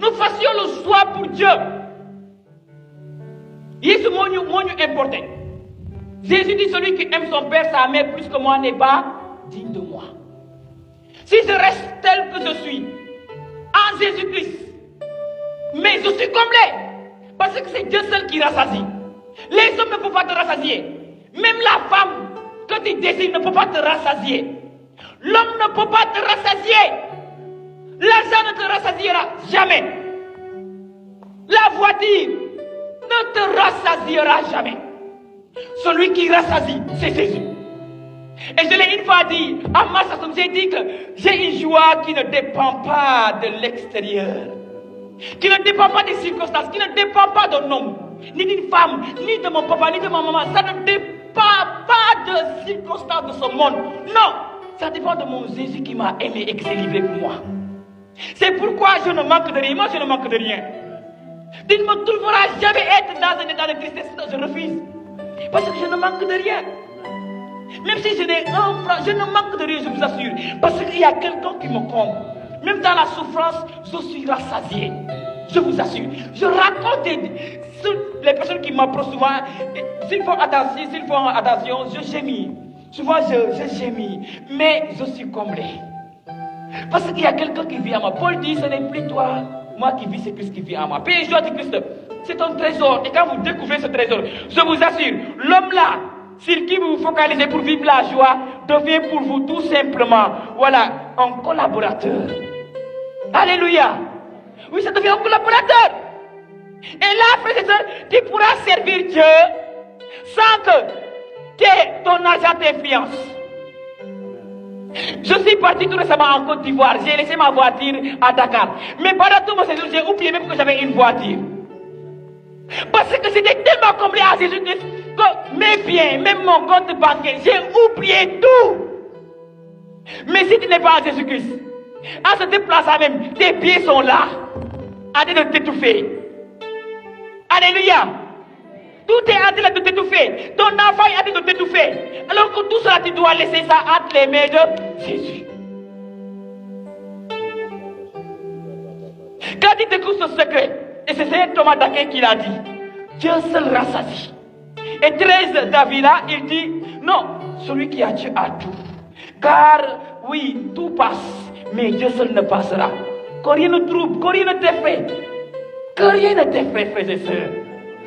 Nous fassions le choix pour Dieu. Jésus m'a importé. Jésus dit, celui qui aime son père, sa mère plus que moi n'est pas digne de moi. Si je reste tel que je suis, en Jésus-Christ, mais je suis comblé, parce que c'est Dieu seul qui rassasie. Les hommes ne peuvent pas te rassasier. Même la femme que tu désires ne peut pas te rassasier. L'homme ne peut pas te rassasier. L'argent ne te rassasiera jamais. La voiture ne te rassasiera jamais. Celui qui rassasie, c'est Jésus. Et je l'ai une fois dit, à Massassoum, j'ai dit que j'ai une joie qui ne dépend pas de l'extérieur, qui ne dépend pas des circonstances, qui ne dépend pas d'un homme, ni d'une femme, ni de mon papa, ni de ma maman. Ça ne dépend pas de circonstances de ce monde. Non, ça dépend de mon Jésus qui m'a aimé et qui s'est livré pour moi. C'est pourquoi je ne manque de rien. Moi, je ne manque de rien. Tu ne me trouveras jamais être dans un état de tristesse. Je refuse. Parce que je ne manque de rien. Même si je n'ai un franc, je ne manque de rien, je vous assure. Parce qu'il y a quelqu'un qui me comble. Même dans la souffrance, je suis rassasié. Je vous assure. Je raconte les personnes qui m'approchent souvent. S'ils font attention, je gémis. Souvent, je gémis. Mais je suis comblé. Parce qu'il y a quelqu'un qui vit en moi. Paul dit, ce n'est plus toi. Moi qui vis, c'est Christ qui vit en moi. Paix et joie de Christ. C'est un trésor. Et quand vous découvrez ce trésor, je vous assure, l'homme là, sur qui vous vous focalisez pour vivre la joie, devient pour vous tout simplement, voilà, un collaborateur. Alléluia. Oui, ça devient un collaborateur. Et là, frères et sœurs, tu pourras servir Dieu sans que ton argent t'influence. Je suis parti tout récemment en Côte d'Ivoire. J'ai laissé ma voiture à Dakar. Mais pendant tout mon séjour, j'ai oublié même que j'avais une voiture. Parce que j'étais tellement comblé à Jésus-Christ que mes biens, même mon compte bancaire, j'ai oublié tout. Mais si tu n'es pas en Jésus-Christ, en se déplaçant même, tes pieds sont là, en train de t'étouffer. Alléluia. Tout est en train de t'étouffer. Ton enfant est en train de t'étouffer. Alors que tout cela, tu dois laisser ça entre les mains de Jésus. Quand il découvre ce secret, et c'est Saint Thomas d'Aquin qui l'a dit, Dieu seul rassasie. Et 13 David là, il dit, non, celui qui a Dieu a tout. Car, oui, tout passe, mais Dieu seul ne passera. Que rien ne trouble, que rien ne t'effraie. Que rien ne t'effraie, frères et sœurs.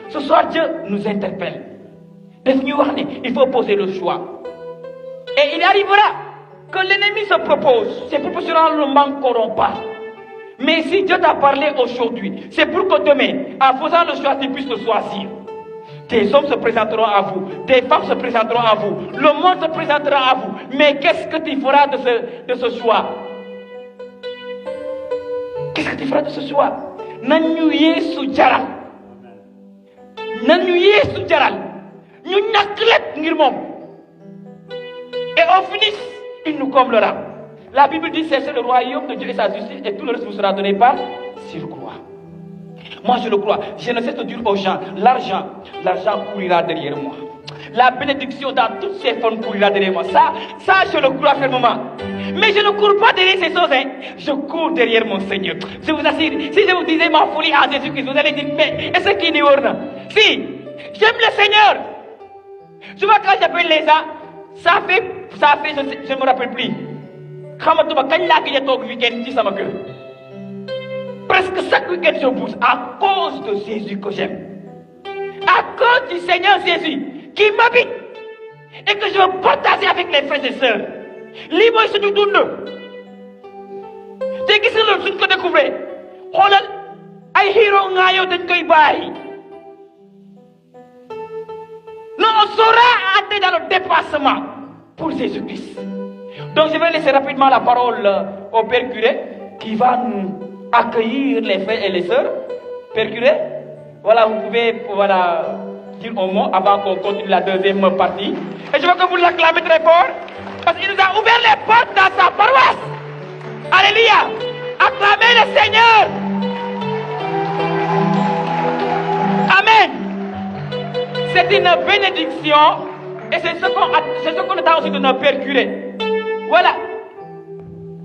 Ce soir, Dieu nous interpelle. Il faut poser le choix. Et il arrivera que l'ennemi se propose. Ses propositions ne manqueront pas. Mais si Dieu t'a parlé aujourd'hui, c'est pour que demain, en faisant le choix, tu puisses le choisir. Des hommes se présenteront à vous, des femmes se présenteront à vous, le monde se présentera à vous. Mais qu'est-ce que tu feras de ce choix? Qu'est-ce que tu feras de ce choix? Nanyu Yesu jaral. Nanyu Yesu jaral. Nous n'aclète ngir mom. Et au finish, il nous comblera. La Bible dit, c'est le royaume de Dieu et sa justice, et tout le reste vous sera donné par surcroît. Moi, je le crois. Je ne cesse de dire aux gens, l'argent courira derrière moi. La bénédiction dans toutes ses formes courira derrière moi. Ça, je le crois fermement. Mais je ne cours pas derrière ces choses. Hein. Je cours derrière mon Seigneur. Je vous assure, si je vous disais ma folie en Jésus-Christ, vous allez dire, mais est-ce qu'il n'y a pas? Si, j'aime le Seigneur. Tu vois, quand j'appelle les gens, ça fait, je ne me rappelle plus. Presque chaque week-end je bouge à cause de Jésus que j'aime. À cause du Seigneur Jésus qui m'habite et que je veux partager avec les frères et sœurs. Lii mooy suñu dund. Te gis nga loolu suñ ko découvrir xoolal ay xiiroo ngaayoo dañ koy bàyyi. Non, on saura entrer dans le dépassement pour Jésus-Christ. Donc je vais laisser rapidement la parole au Père curé qui va nous accueillir les frères et les sœurs. Père curé, voilà, vous pouvez dire un mot avant qu'on continue la deuxième partie. Et je veux que vous l'acclamez très fort parce qu'il nous a ouvert les portes dans sa paroisse. Alléluia. Acclamez le Seigneur. Amen. C'est une bénédiction et c'est ce qu'on attend aussi de nos pères curés. Voilà.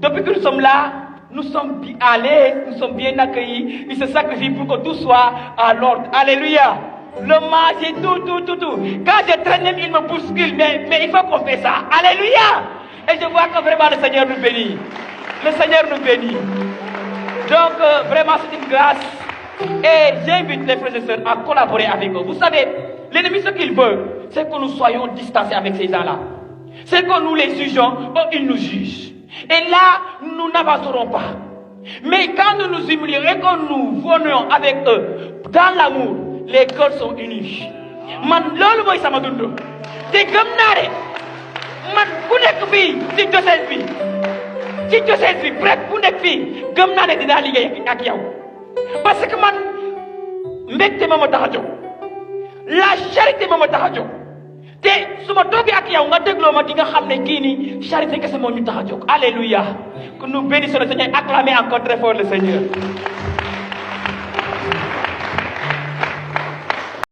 Depuis que nous sommes là, nous sommes bien allés, nous sommes bien accueillis. Ils se sacrifient pour que tout soit à l'ordre. Alléluia. Le manger, tout. Quand je traîne, il me bouscule, mais il faut qu'on fasse ça. Alléluia. Et je vois que vraiment le Seigneur nous bénit. Le Seigneur nous bénit. Donc, vraiment, c'est une grâce. Et j'invite les frères et sœurs à collaborer avec eux. Vous savez, l'ennemi, ce qu'il veut, c'est que nous soyons distancés avec ces gens-là. C'est que nous les jugeons, ils nous jugent. Et là, nous n'avancerons pas. Mais quand nous nous humilions et que nous venons avec eux, dans l'amour, les cœurs sont unis. Man, lolu moy sama dundu. Te gëm naa de man ku nekk fii ci diocèse bi bref ku nekk fii gëm naa ne dinaa liggéey ak yow. Parce que man mbégte ma tax a jóg. La charité ma tax a jóg. Te su ma toogee ak yow nga dégloo ma di nga xam ne kii nii charité kese moo ñu tax a jóg. Alléluia. Que nous bénissons le Seigneur. Acclamez encore très fort le Seigneur.